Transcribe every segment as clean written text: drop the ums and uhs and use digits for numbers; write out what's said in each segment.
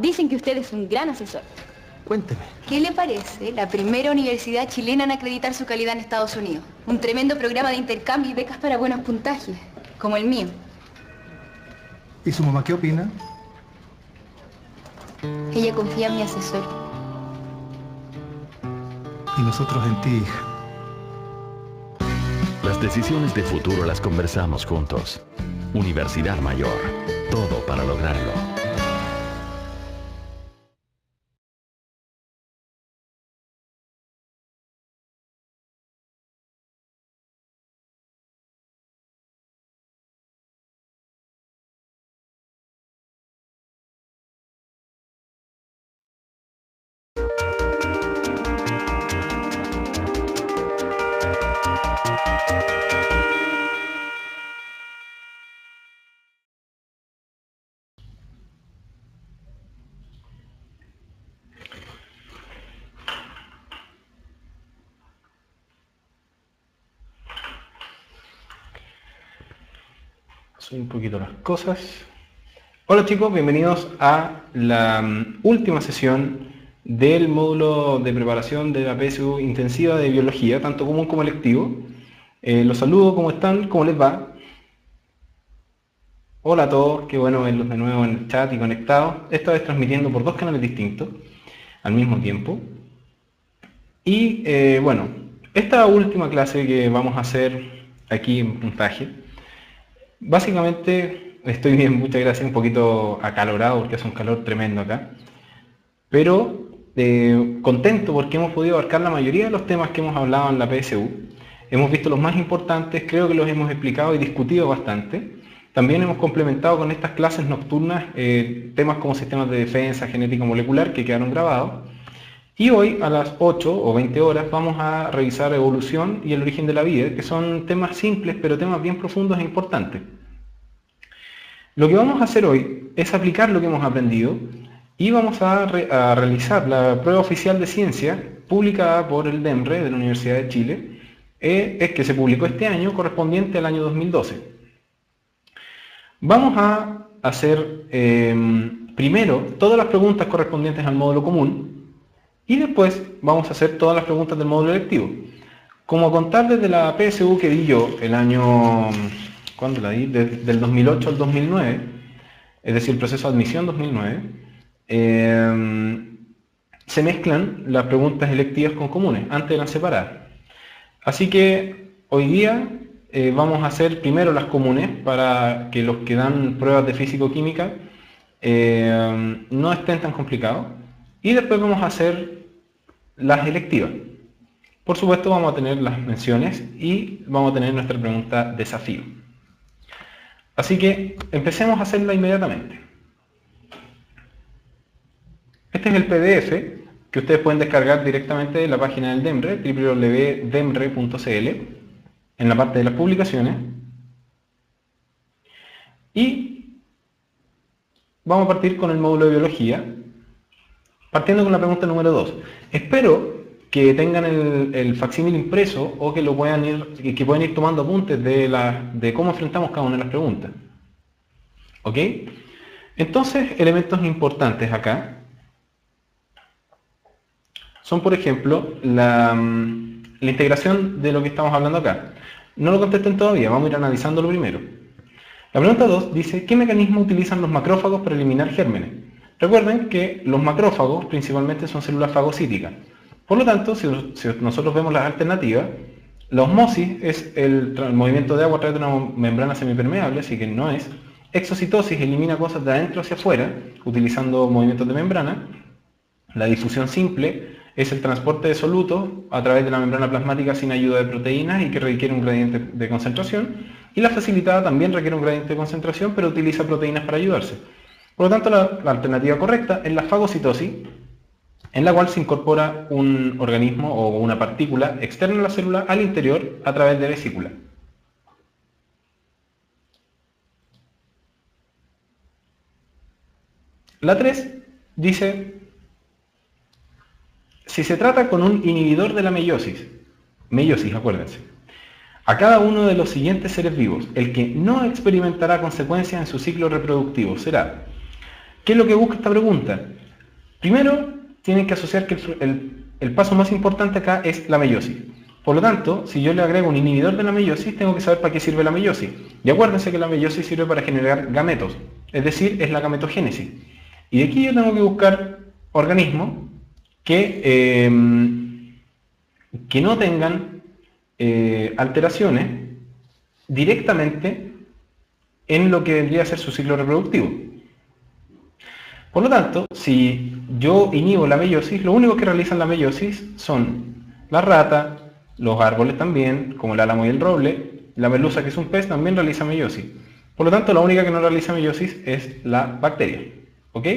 Dicen que usted es un gran asesor. Cuénteme. ¿Qué le parece la primera universidad chilena en acreditar su calidad en Estados Unidos? Un tremendo programa de intercambio y becas para buenos puntajes, como el mío. ¿Y su mamá qué opina? Ella confía en mi asesor. Y nosotros en ti, hija. Las decisiones de futuro las conversamos juntos. Universidad Mayor. Todo para lograrlo. Subir un poquito las cosas. Hola chicos, bienvenidos a la última sesión del módulo de preparación de la PSU intensiva de biología, tanto común como electivo. Los saludo, ¿cómo están? ¿Cómo les va? Hola a todos, qué bueno verlos de nuevo en el chat y conectados. Esta vez transmitiendo por dos canales distintos al mismo tiempo. Y bueno, esta última clase que vamos a hacer aquí en puntaje, básicamente estoy bien, muchas gracias, un poquito acalorado porque hace un calor tremendo acá, pero contento porque hemos podido abarcar la mayoría de los temas que hemos hablado en la PSU. Hemos visto los más importantes, creo que los hemos explicado y discutido bastante. También hemos complementado con estas clases nocturnas temas como sistemas de defensa, genética molecular, que quedaron grabados. Y hoy a las 8 o 20 horas vamos a revisar evolución y el origen de la vida, que son temas simples pero temas bien profundos e importantes. Lo que vamos a hacer hoy es aplicar lo que hemos aprendido y vamos a realizar la prueba oficial de ciencia publicada por el DEMRE de la Universidad de Chile, que se publicó este año, correspondiente al año 2012. Vamos a hacer primero todas las preguntas correspondientes al módulo común y después vamos a hacer todas las preguntas del módulo electivo. Como contar desde la PSU que di yo el año, ¿cuándo la di? Del 2008 al 2009, es decir, el proceso de admisión 2009, se mezclan las preguntas electivas con comunes, antes eran separadas. Así que hoy día vamos a hacer primero las comunes para que los que dan pruebas de físico-química no estén tan complicados. Y después vamos a hacer las electivas. Por supuesto vamos a tener las menciones y vamos a tener nuestra pregunta desafío. Así que empecemos a hacerla inmediatamente. Este es el PDF que ustedes pueden descargar directamente de la página del DEMRE, www.demre.cl, en la parte de las publicaciones. Y vamos a partir con el módulo de biología, partiendo con la pregunta número 2. Espero que tengan el facsímil impreso o que lo puedan ir tomando apuntes de cómo enfrentamos cada una de las preguntas. ¿Ok? Entonces, elementos importantes acá son, por ejemplo, la integración de lo que estamos hablando acá. No lo contesten todavía, vamos a ir analizándolo primero. La pregunta 2 dice, ¿qué mecanismo utilizan los macrófagos para eliminar gérmenes? Recuerden que los macrófagos principalmente son células fagocíticas. Por lo tanto, si nosotros vemos las alternativas, la osmosis es el movimiento de agua a través de una membrana semipermeable, así que no es. Exocitosis elimina cosas de adentro hacia afuera, utilizando movimientos de membrana. La difusión simple es el transporte de solutos a través de la membrana plasmática sin ayuda de proteínas y que requiere un gradiente de concentración. Y la facilitada también requiere un gradiente de concentración, pero utiliza proteínas para ayudarse. Por lo tanto, la alternativa correcta es la fagocitosis, en la cual se incorpora un organismo o una partícula externa a la célula al interior a través de vesícula. La 3 dice, si se trata con un inhibidor de la meiosis, acuérdense, a cada uno de los siguientes seres vivos, el que no experimentará consecuencias en su ciclo reproductivo será ¿Qué es lo que busca esta pregunta? Primero, tienen que asociar que el paso más importante acá es la meiosis. Por lo tanto, si yo le agrego un inhibidor de la meiosis, tengo que saber para qué sirve la meiosis. Y acuérdense que la meiosis sirve para generar gametos, es decir, es la gametogénesis. Y de aquí yo tengo que buscar organismos que no tengan alteraciones directamente en lo que vendría a ser su ciclo reproductivo. Por lo tanto, si yo inhibo la meiosis, lo único que realizan la meiosis son la rata, los árboles también, como el álamo y el roble, la merluza, que es un pez, también realiza meiosis. Por lo tanto, la única que no realiza meiosis es la bacteria. ¿Ok?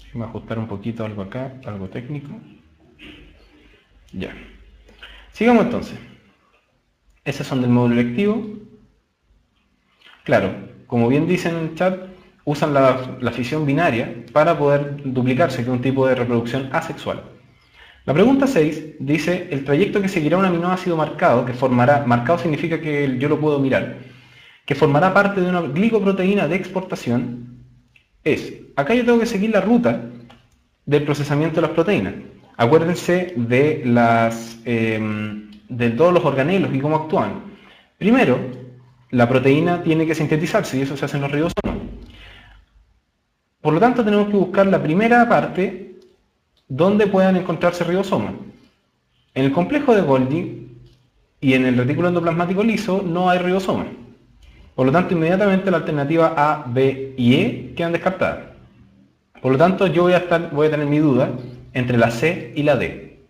Déjame ajustar un poquito algo acá, algo técnico. Ya. Sigamos entonces. Esas son del módulo electivo. Claro, como bien dice en el chat, usan la fisión binaria para poder duplicarse, que es un tipo de reproducción asexual. La pregunta 6 dice, el trayecto que seguirá un aminoácido marcado, que formará, marcado significa que yo lo puedo mirar, que formará parte de una glicoproteína de exportación, es, acá yo tengo que seguir la ruta del procesamiento de las proteínas. Acuérdense de todos los organelos y cómo actúan. Primero, la proteína tiene que sintetizarse y eso se hace en los ribosomas. Por lo tanto, tenemos que buscar la primera parte donde puedan encontrarse ribosomas. En el complejo de Golgi y en el retículo endoplasmático liso no hay ribosomas. Por lo tanto, inmediatamente la alternativa A, B y E quedan descartadas. Por lo tanto, yo voy a tener mi duda entre la C y la D.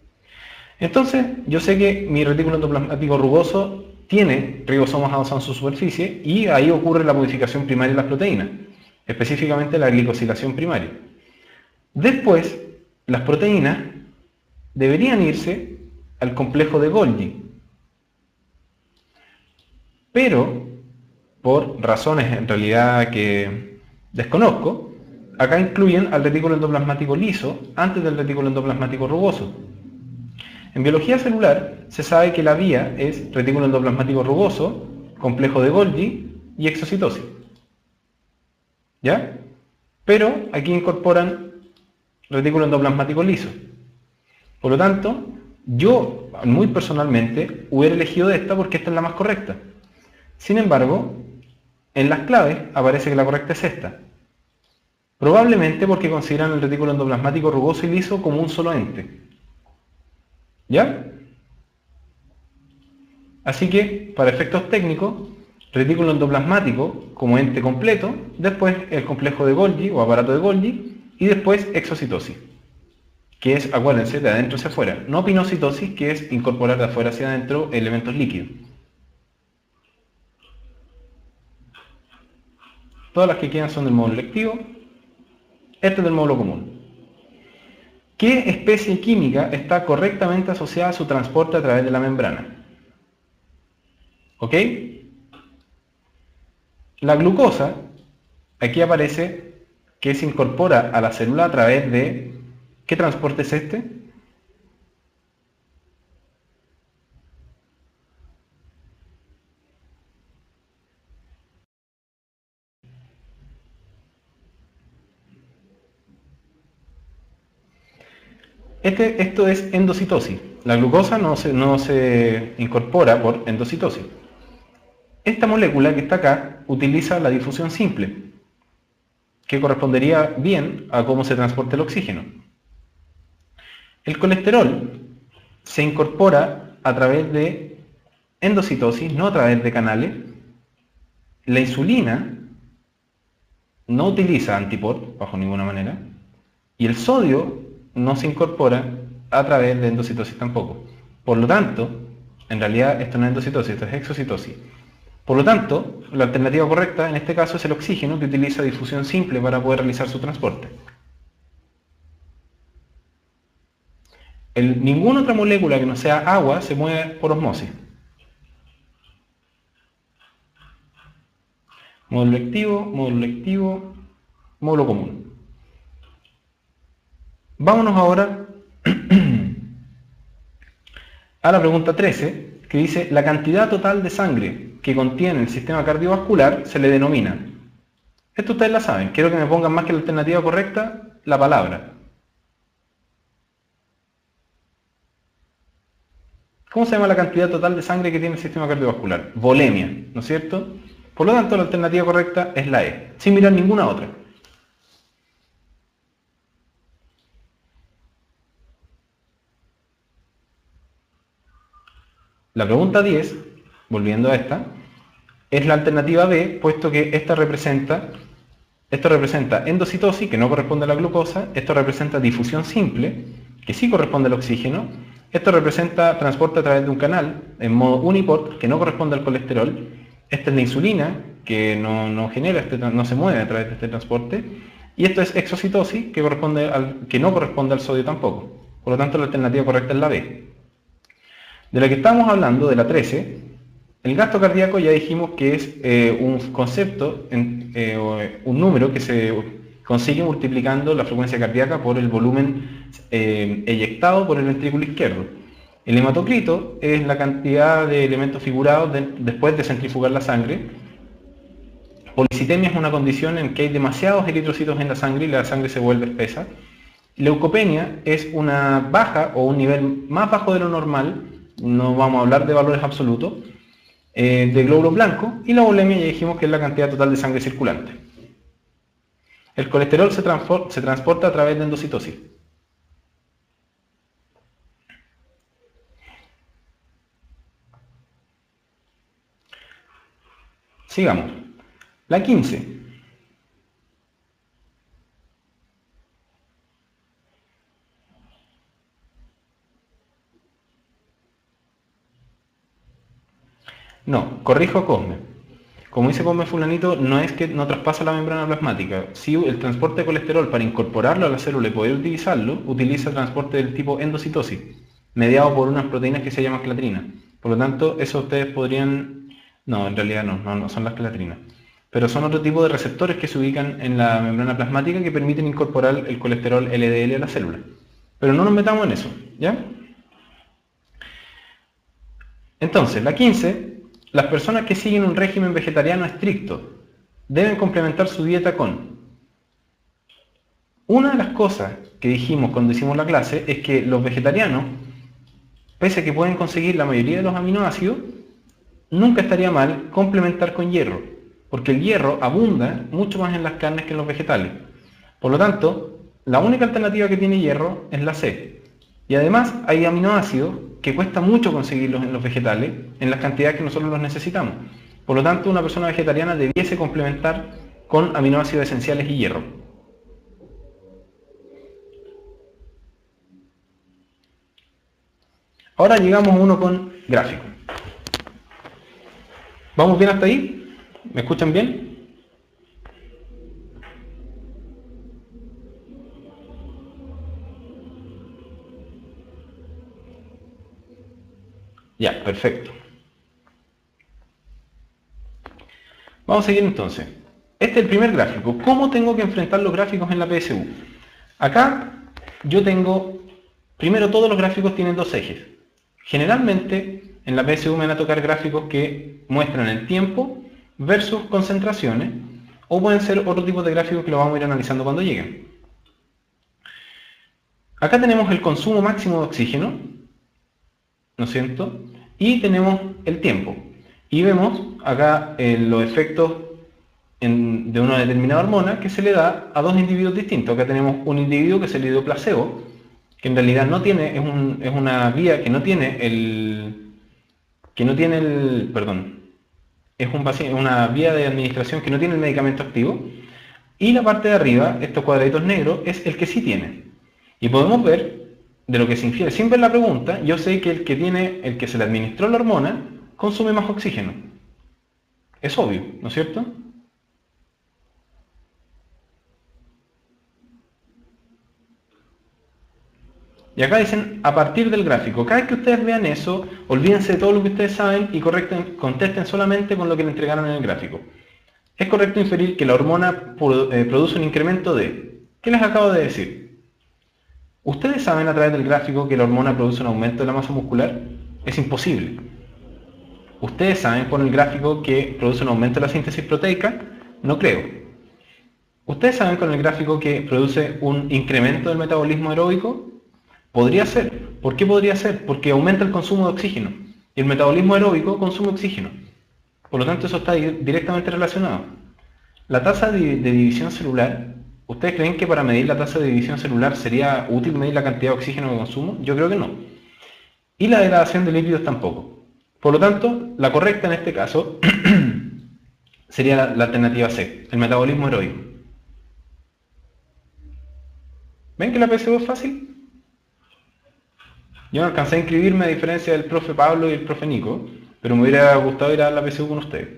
Entonces, yo sé que mi retículo endoplasmático rugoso tiene ribosomas adosados en su superficie y ahí ocurre la modificación primaria de las proteínas, específicamente la glicosilación primaria. Después, las proteínas deberían irse al complejo de Golgi, pero por razones en realidad que desconozco, acá incluyen al retículo endoplasmático liso antes del retículo endoplasmático rugoso. En biología celular se sabe que la vía es retículo endoplasmático rugoso, complejo de Golgi y exocitosis. ¿Ya? Pero aquí incorporan retículo endoplasmático liso. Por lo tanto, yo muy personalmente hubiera elegido esta porque esta es la más correcta. Sin embargo, en las claves aparece que la correcta es esta. Probablemente porque consideran el retículo endoplasmático rugoso y liso como un solo ente. ¿Ya? Así que, para efectos técnicos, retículo endoplasmático como ente completo, después el complejo de Golgi o aparato de Golgi y después exocitosis, que es, acuérdense, de adentro hacia afuera, no pinocitosis, que es incorporar de afuera hacia adentro elementos líquidos. Todas las que quedan son del módulo lectivo, este es del módulo común. ¿Qué especie química está correctamente asociada a su transporte a través de la membrana? ¿Ok? La glucosa, aquí aparece que se incorpora a la célula a través de... ¿Qué transporte es este? Esto es endocitosis. La glucosa no se incorpora por endocitosis. Esta molécula que está acá utiliza la difusión simple, que correspondería bien a cómo se transporta el oxígeno. El colesterol se incorpora a través de endocitosis, no a través de canales. La insulina no utiliza antipod bajo ninguna manera. Y el sodio no se incorpora a través de endocitosis tampoco. Por lo tanto, en realidad esto no es endocitosis, esto es exocitosis. Por lo tanto, la alternativa correcta en este caso es el oxígeno, que utiliza difusión simple para poder realizar su transporte. Ninguna otra molécula que no sea agua se mueve por osmosis. Módulo lectivo, módulo común. Vámonos ahora a la pregunta 13, que dice la cantidad total de sangre que contiene el sistema cardiovascular se le denomina. Esto ustedes la saben, quiero que me pongan más que la alternativa correcta, la palabra. ¿Cómo se llama la cantidad total de sangre que tiene el sistema cardiovascular? Volemia, ¿no es cierto? Por lo tanto, la alternativa correcta es la E, sin mirar ninguna otra. La pregunta 10, volviendo a esta, es la alternativa B, puesto que esto representa endocitosis, que no corresponde a la glucosa, esto representa difusión simple, que sí corresponde al oxígeno, esto representa transporte a través de un canal, en modo uniport, que no corresponde al colesterol, esta es la insulina, que no se mueve a través de este transporte, y esto es exocitosis, que no corresponde al sodio tampoco. Por lo tanto, la alternativa correcta es la B. De la que estamos hablando, de la 13, el gasto cardíaco ya dijimos que es un concepto, un número que se consigue multiplicando la frecuencia cardíaca por el volumen eyectado por el ventrículo izquierdo. El hematocrito es la cantidad de elementos figurados después de centrifugar la sangre. Policitemia es una condición en que hay demasiados eritrocitos en la sangre y la sangre se vuelve espesa. Leucopenia es una baja o un nivel más bajo de lo normal, no vamos a hablar de valores absolutos, de glóbulos blancos, y la volemia ya dijimos que es la cantidad total de sangre circulante. El colesterol se transporta a través de endocitosis. Sigamos. La 15. No, corrijo a Cosme. Como dice Cosme fulanito, no es que no traspasa la membrana plasmática. Si el transporte de colesterol para incorporarlo a la célula y poder utilizarlo, utiliza transporte del tipo endocitosis, mediado por unas proteínas que se llaman clatrina. Por lo tanto, eso ustedes podrían... No, en realidad no son las clatrinas. Pero son otro tipo de receptores que se ubican en la membrana plasmática que permiten incorporar el colesterol LDL a la célula. Pero no nos metamos en eso, ¿ya? Entonces, la 15... Las personas que siguen un régimen vegetariano estricto deben complementar su dieta con... Una de las cosas que dijimos cuando hicimos la clase es que los vegetarianos, pese a que pueden conseguir la mayoría de los aminoácidos, nunca estaría mal complementar con hierro, porque el hierro abunda mucho más en las carnes que en los vegetales. Por lo tanto, la única alternativa que tiene hierro es la C. Y además hay aminoácidos que cuesta mucho conseguirlos en los vegetales, en las cantidades que nosotros los necesitamos. Por lo tanto, una persona vegetariana debiese complementar con aminoácidos esenciales y hierro. Ahora llegamos a uno con gráfico. ¿Vamos bien hasta ahí? ¿Me escuchan bien? Ya, perfecto. Vamos a seguir entonces. Este es el primer gráfico. ¿Cómo tengo que enfrentar los gráficos en la PSU? Acá yo tengo, primero todos los gráficos tienen dos ejes. Generalmente en la PSU me van a tocar gráficos que muestran el tiempo versus concentraciones, o pueden ser otro tipo de gráficos que lo vamos a ir analizando cuando lleguen. Acá tenemos el consumo máximo de oxígeno, ¿no es cierto? Y tenemos el tiempo. Y vemos acá los efectos de una determinada hormona que se le da a dos individuos distintos. Acá tenemos un individuo que se le dio placebo, que en realidad no tiene, es una vía que no tiene es una vía de administración que no tiene el medicamento activo. Y la parte de arriba, estos cuadraditos negros, es el que sí tiene. Y podemos ver, de lo que se infiere, sin ver la pregunta, yo sé que el que se le administró la hormona, consume más oxígeno. Es obvio, ¿no es cierto? Y acá dicen, a partir del gráfico. Cada vez que ustedes vean eso, olvídense de todo lo que ustedes saben y contesten solamente con lo que le entregaron en el gráfico. Es correcto inferir que la hormona produce un incremento de... ¿Qué les acabo de decir? ¿Ustedes saben a través del gráfico que la hormona produce un aumento de la masa muscular? Es imposible. ¿Ustedes saben con el gráfico que produce un aumento de la síntesis proteica? No creo. ¿Ustedes saben con el gráfico que produce un incremento del metabolismo aeróbico? Podría ser. ¿Por qué podría ser? Porque aumenta el consumo de oxígeno. Y el metabolismo aeróbico consume oxígeno. Por lo tanto, eso está directamente relacionado. La tasa de división celular, ¿ustedes creen que para medir la tasa de división celular sería útil medir la cantidad de oxígeno que consumo? Yo creo que no. Y la degradación de lípidos tampoco. Por lo tanto, la correcta en este caso sería la alternativa C, el metabolismo aeróbico. ¿Ven que la PSU es fácil? Yo no alcancé a inscribirme a diferencia del profe Pablo y el profe Nico, pero me hubiera gustado ir a la PSU con ustedes.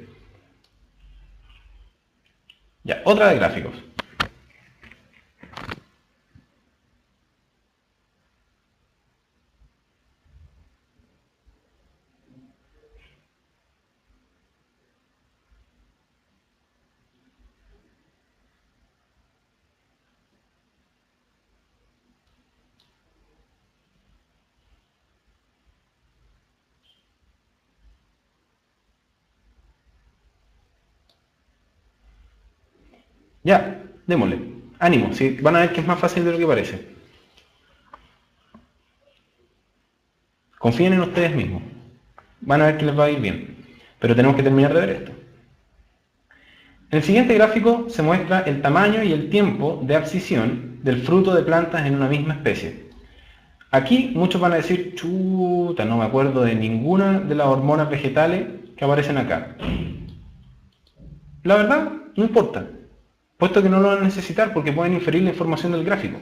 Ya, otra de gráficos. Ya, démosle. Ánimo, sí, van a ver que es más fácil de lo que parece. Confíen en ustedes mismos. Van a ver que les va a ir bien. Pero tenemos que terminar de ver esto. En el siguiente gráfico se muestra el tamaño y el tiempo de abscisión del fruto de plantas en una misma especie. Aquí muchos van a decir, chuta, no me acuerdo de ninguna de las hormonas vegetales que aparecen acá. La verdad, no importa, puesto que no lo van a necesitar porque pueden inferir la información del gráfico.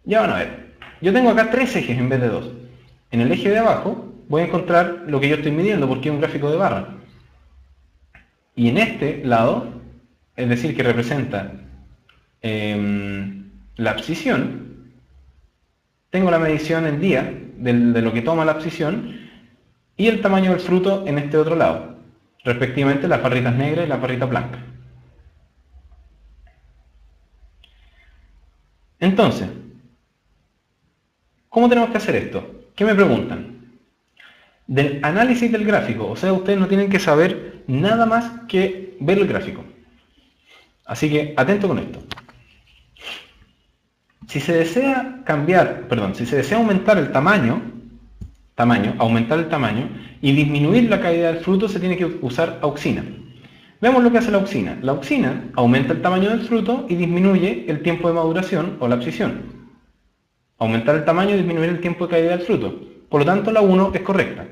Ya van a ver. Yo tengo acá 3 ejes en vez de 2. En el eje de abajo voy a encontrar lo que yo estoy midiendo porque es un gráfico de barra. Y en este lado, es decir, que representa la abscisión, tengo la medición en día de lo que toma la abscisión y el tamaño del fruto en este otro lado, respectivamente las barritas negras y las barritas blancas. Entonces, ¿cómo tenemos que hacer esto? ¿Qué me preguntan? Del análisis del gráfico, o sea, ustedes no tienen que saber nada más que ver el gráfico. Así que, atento con esto. Si se desea si se desea aumentar el tamaño, aumentar el tamaño y disminuir la caída del fruto, se tiene que usar auxina. Veamos lo que hace la auxina. La auxina aumenta el tamaño del fruto y disminuye el tiempo de maduración o la abscisión. Aumentar el tamaño y disminuir el tiempo de caída del fruto. Por lo tanto, la 1 es correcta.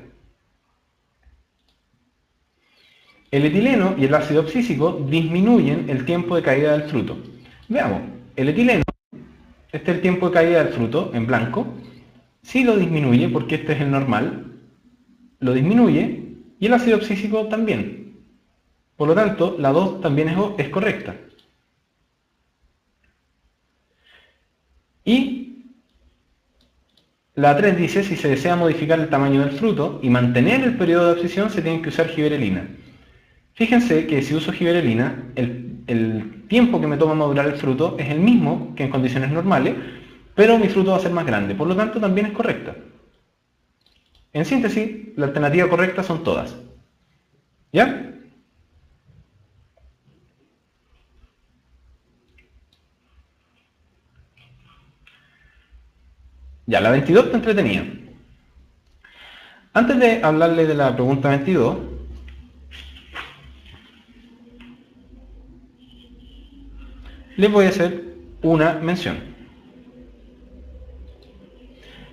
El etileno y el ácido abscísico disminuyen el tiempo de caída del fruto. Veamos, el etileno, este es el tiempo de caída del fruto, en blanco, sí lo disminuye, porque este es el normal, lo disminuye, y el ácido abscísico también. Por lo tanto, la 2 también es correcta. Y la 3 dice, si se desea modificar el tamaño del fruto y mantener el periodo de abscisión, se tiene que usar giberelina. Fíjense que si uso giberelina, el tiempo que me toma madurar el fruto es el mismo que en condiciones normales, pero mi fruto va a ser más grande, por lo tanto también es correcta. En síntesis, la alternativa correcta son todas. ¿Ya? Ya, la 22 está entretenida. Antes de hablarle de la pregunta 22, les voy a hacer una mención.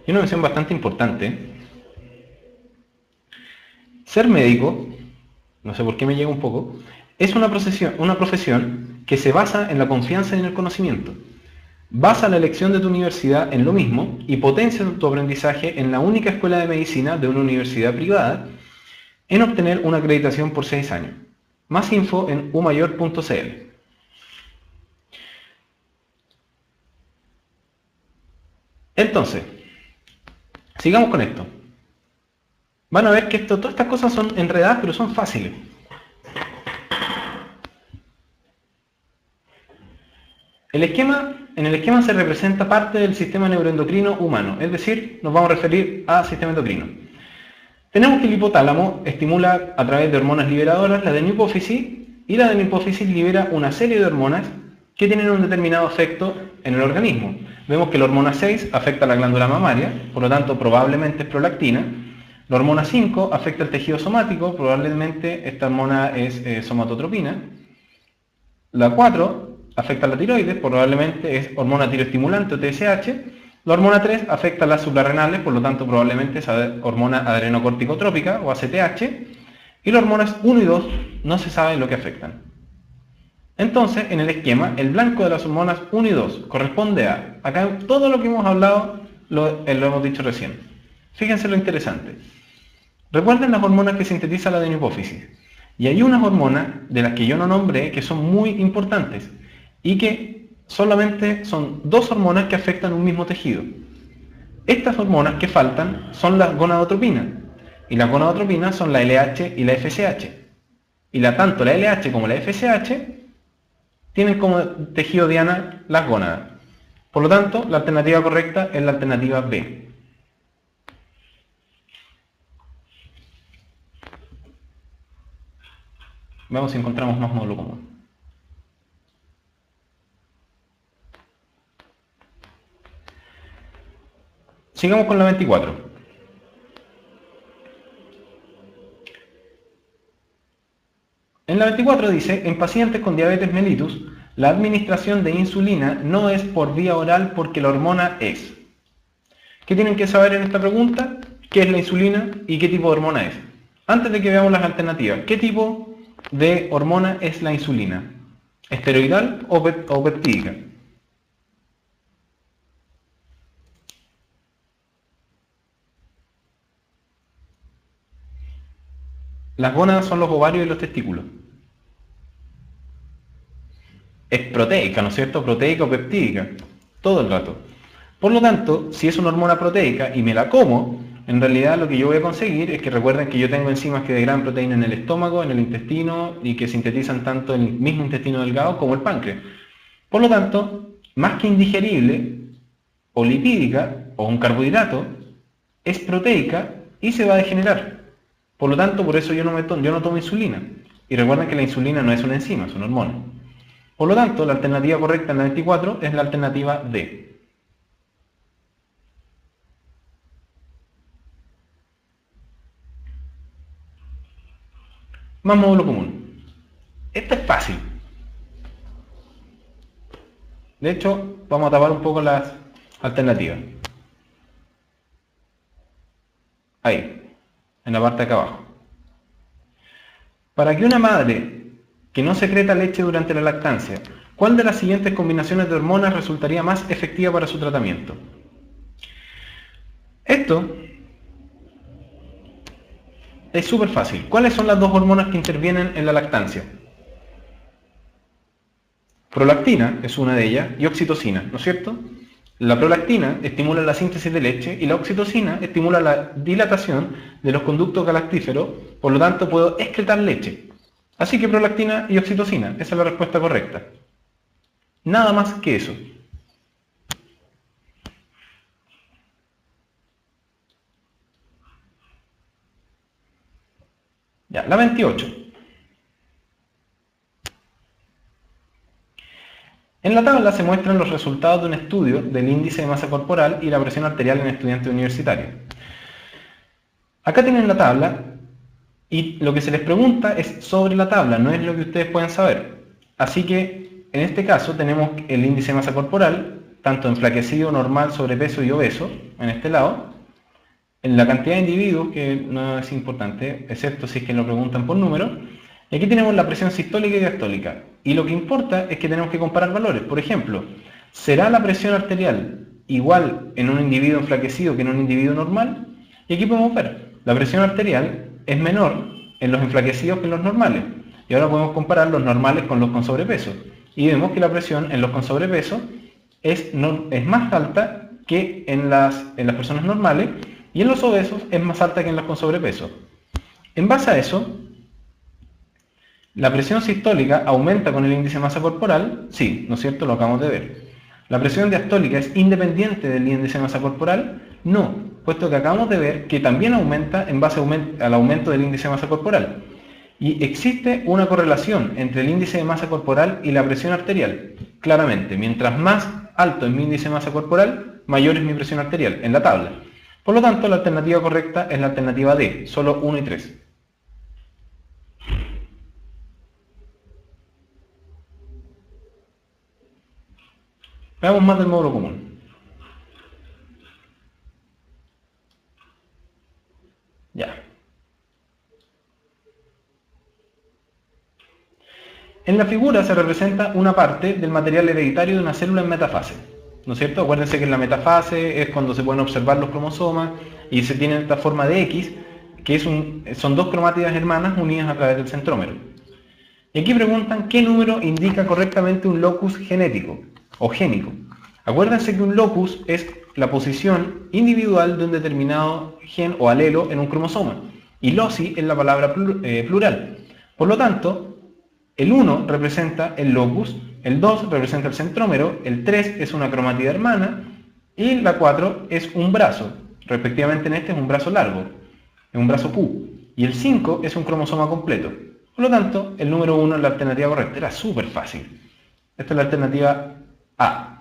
Y una mención bastante importante. Ser médico, no sé por qué me llega un poco, es una profesión que se basa en la confianza y en el conocimiento. Basa la elección de tu universidad en lo mismo y potencia tu aprendizaje en la única escuela de medicina de una universidad privada en obtener una acreditación por 6 años. Más info en umayor.cl. Entonces, sigamos con esto. Van a ver que todas estas cosas son enredadas, pero son fáciles. En el esquema se representa parte del sistema neuroendocrino humano, es decir, nos vamos a referir al sistema endocrino. Tenemos que el hipotálamo estimula a través de hormonas liberadoras la adenohipófisis, y la adenohipófisis libera una serie de hormonas que tienen un determinado efecto en el organismo. Vemos que la hormona 6 afecta a la glándula mamaria, por lo tanto probablemente es prolactina. La hormona 5 afecta al tejido somático, probablemente esta hormona es somatotropina. La 4 afecta a la tiroides, probablemente es hormona tiroestimulante o TSH. La hormona 3 afecta a las suprarrenales, por lo tanto probablemente es hormona adrenocorticotrópica o ACTH. Y las hormonas 1 y 2 no se sabe lo que afectan. Entonces, en el esquema, el blanco de las hormonas 1 y 2 corresponde a, acá todo lo que hemos hablado lo hemos dicho recién. Fíjense lo interesante. Recuerden las hormonas que sintetiza la adenohipófisis. Y hay unas hormonas de las que yo no nombré que son muy importantes y que solamente son 2 hormonas que afectan un mismo tejido. Estas hormonas que faltan son las gonadotropinas, y las gonadotropinas son la LH y la FSH. Y tanto la LH como la FSH tienen como tejido diana las gónadas. Por lo tanto, la alternativa correcta es la alternativa B. Veamos si encontramos más módulo común. Sigamos con la 24. En la 24 dice, en pacientes con diabetes mellitus, la administración de insulina no es por vía oral porque la hormona es. ¿Qué tienen que saber en esta pregunta? ¿Qué es la insulina y qué tipo de hormona es? Antes de que veamos las alternativas, ¿qué tipo de hormona es la insulina? ¿Esteroidal o peptídica? Las gónadas son los ovarios y los testículos. Es proteica, ¿no es cierto? Proteica o peptídica, todo el rato. Por lo tanto, si es una hormona proteica y me la como, en realidad lo que yo voy a conseguir es que recuerden que yo tengo enzimas que degradan proteína en el estómago, en el intestino y que sintetizan tanto el mismo intestino delgado como el páncreas. Por lo tanto, más que indigerible o lipídica o un carbohidrato, es proteica y se va a degenerar. Por lo tanto, por eso yo no tomo insulina. Y recuerden que la insulina no es una enzima, es una hormona. Por lo tanto, la alternativa correcta en la 24 es la alternativa D. Más módulo común. Esta es fácil. De hecho, vamos a tapar un poco las alternativas. Ahí, en la parte de acá abajo. Para que una madre que no secreta leche durante la lactancia, ¿cuál de las siguientes combinaciones de hormonas resultaría más efectiva para su tratamiento? Esto es súper fácil. ¿Cuáles son las 2 hormonas que intervienen en la lactancia? Prolactina es una de ellas y oxitocina, ¿no es cierto? La prolactina estimula la síntesis de leche y la oxitocina estimula la dilatación de los conductos galactíferos, por lo tanto puedo excretar leche. Así que prolactina y oxitocina, esa es la respuesta correcta. Nada más que eso. Ya, la 28. En la tabla se muestran los resultados de un estudio del índice de masa corporal y la presión arterial en estudiantes universitarios. Acá tienen la tabla y lo que se les pregunta es sobre la tabla, no es lo que ustedes pueden saber. Así que en este caso tenemos el índice de masa corporal, tanto enflaquecido, normal, sobrepeso y obeso, en este lado. En la cantidad de individuos, que no es importante, excepto si es que lo preguntan por número. Y aquí tenemos la presión sistólica y diastólica. Y lo que importa es que tenemos que comparar valores. Por ejemplo, ¿será la presión arterial igual en un individuo enflaquecido que en un individuo normal? Y aquí podemos ver, la presión arterial es menor en los enflaquecidos que en los normales. Y ahora podemos comparar los normales con los con sobrepeso. Y vemos que la presión en los con sobrepeso es más alta que en las personas normales, y en los obesos es más alta que en los con sobrepeso. En base a eso, ¿la presión sistólica aumenta con el índice de masa corporal? Sí, ¿no es cierto? Lo acabamos de ver. ¿La presión diastólica es independiente del índice de masa corporal? No, puesto que acabamos de ver que también aumenta en base al aumento del índice de masa corporal. Y existe una correlación entre el índice de masa corporal y la presión arterial. Claramente, mientras más alto es mi índice de masa corporal, mayor es mi presión arterial en la tabla. Por lo tanto, la alternativa correcta es la alternativa D, solo 1 y 3. Veamos más del módulo común. Ya. En la figura se representa una parte del material hereditario de una célula en metafase, ¿no es cierto? Acuérdense que en la metafase es cuando se pueden observar los cromosomas y se tiene esta forma de X, que son dos cromátidas hermanas unidas a través del centrómero. Y aquí preguntan qué número indica correctamente un locus genético o génico. Acuérdense que un locus es la posición individual de un determinado gen o alelo en un cromosoma, y loci es la palabra plural. Por lo tanto, el 1 representa el locus, el 2 representa el centrómero, el 3 es una cromátida hermana y la 4 es un brazo. Respectivamente en este es un brazo largo, es un brazo Q. Y el 5 es un cromosoma completo. Por lo tanto, el número 1 es la alternativa correcta. Era súper fácil. Esta es la alternativa A.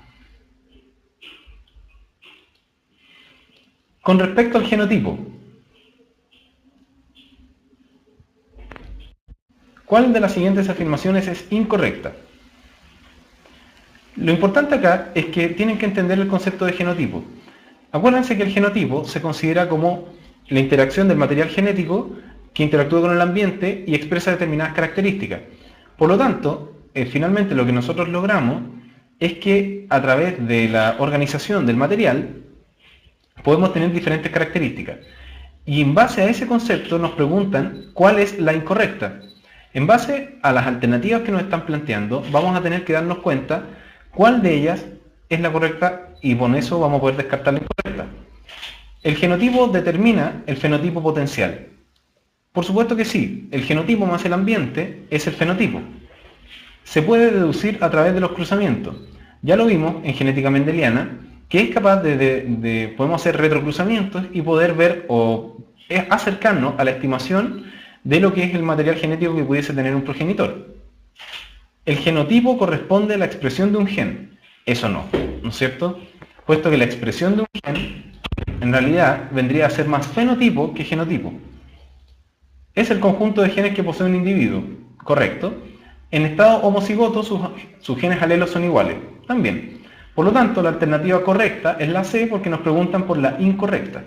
Con respecto al genotipo, ¿cuál de las siguientes afirmaciones es incorrecta? Lo importante acá es que tienen que entender el concepto de genotipo. Acuérdense que el genotipo se considera como la interacción del material genético que interactúa con el ambiente y expresa determinadas características. Por lo tanto, finalmente lo que nosotros logramos es que a través de la organización del material podemos tener diferentes características. Y en base a ese concepto nos preguntan cuál es la incorrecta. En base a las alternativas que nos están planteando, vamos a tener que darnos cuenta cuál de ellas es la correcta y con eso vamos a poder descartar la incorrecta. ¿El genotipo determina el fenotipo potencial? Por supuesto que sí. El genotipo más el ambiente es el fenotipo. Se puede deducir a través de los cruzamientos. Ya lo vimos en genética mendeliana, que es capaz podemos hacer retrocruzamientos y poder ver o acercarnos a la estimación de lo que es el material genético que pudiese tener un progenitor. El genotipo corresponde a la expresión de un gen. Eso no, ¿no es cierto? Puesto que la expresión de un gen, en realidad, vendría a ser más fenotipo que genotipo. Es el conjunto de genes que posee un individuo, ¿correcto? En estado homocigoto, sus genes alelos son iguales, también. Por lo tanto, la alternativa correcta es la C porque nos preguntan por la incorrecta.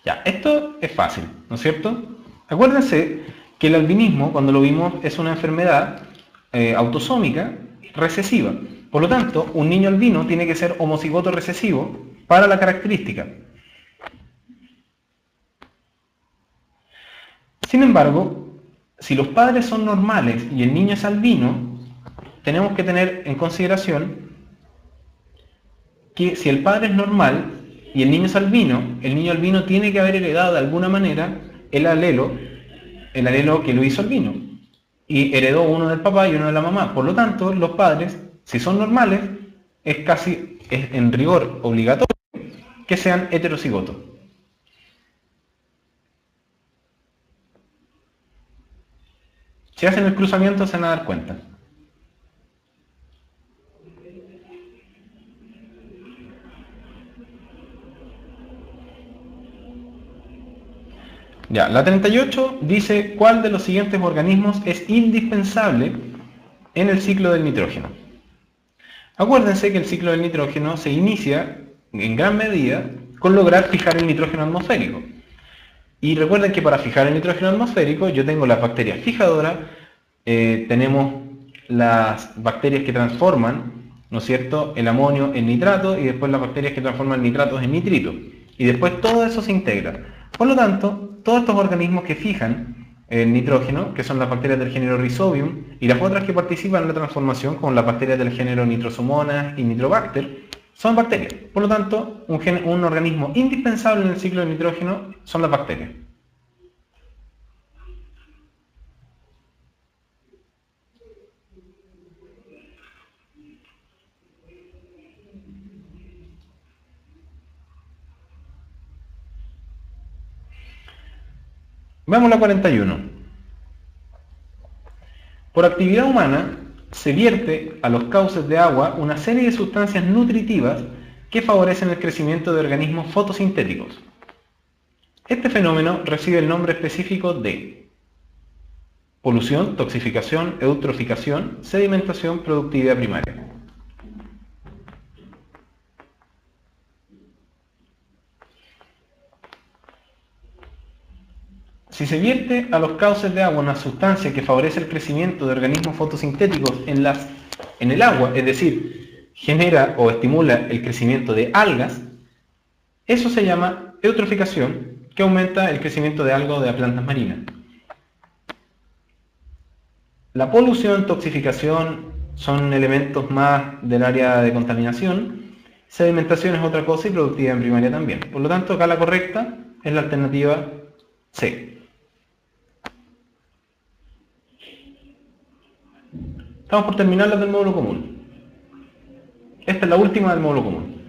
Ya, esto es fácil, ¿no es cierto? Acuérdense que el albinismo, cuando lo vimos, es una enfermedad autosómica recesiva. Por lo tanto, un niño albino tiene que ser homocigoto recesivo para la característica. Sin embargo, si los padres son normales y el niño es albino, tenemos que tener en consideración que si el padre es normal y el niño albino tiene que haber heredado de alguna manera el alelo que lo hizo albino. Y heredó uno del papá y uno de la mamá. Por lo tanto, los padres, si son normales, es en rigor obligatorio que sean heterocigotos. Si hacen el cruzamiento se van a dar cuenta. Ya, la 38 dice cuál de los siguientes organismos es indispensable en el ciclo del nitrógeno. Acuérdense que el ciclo del nitrógeno se inicia en gran medida con lograr fijar el nitrógeno atmosférico. Y recuerden que para fijar el nitrógeno atmosférico yo tengo las bacterias fijadoras, tenemos las bacterias que transforman, ¿no es cierto?, el amonio en nitrato y después las bacterias que transforman nitratos en nitrito. Y después todo eso se integra. Por lo tanto, todos estos organismos que fijan el nitrógeno, que son las bacterias del género Rhizobium, y las otras que participan en la transformación, como las bacterias del género Nitrosomonas y Nitrobacter, son bacterias. Por lo tanto, un organismo indispensable en el ciclo del nitrógeno son las bacterias. Veamos la 41. Por actividad humana se vierte a los cauces de agua una serie de sustancias nutritivas que favorecen el crecimiento de organismos fotosintéticos. Este fenómeno recibe el nombre específico de polución, toxificación, eutroficación, sedimentación, productividad primaria. Si se vierte a los cauces de agua una sustancia que favorece el crecimiento de organismos fotosintéticos en el agua, es decir, genera o estimula el crecimiento de algas, eso se llama eutroficación, que aumenta el crecimiento de algas de plantas marinas. La polución, toxificación son elementos más del área de contaminación, sedimentación es otra cosa y productividad en primaria también. Por lo tanto, acá la correcta es la alternativa C. Estamos por terminar las del módulo común. Esta es la última del módulo común.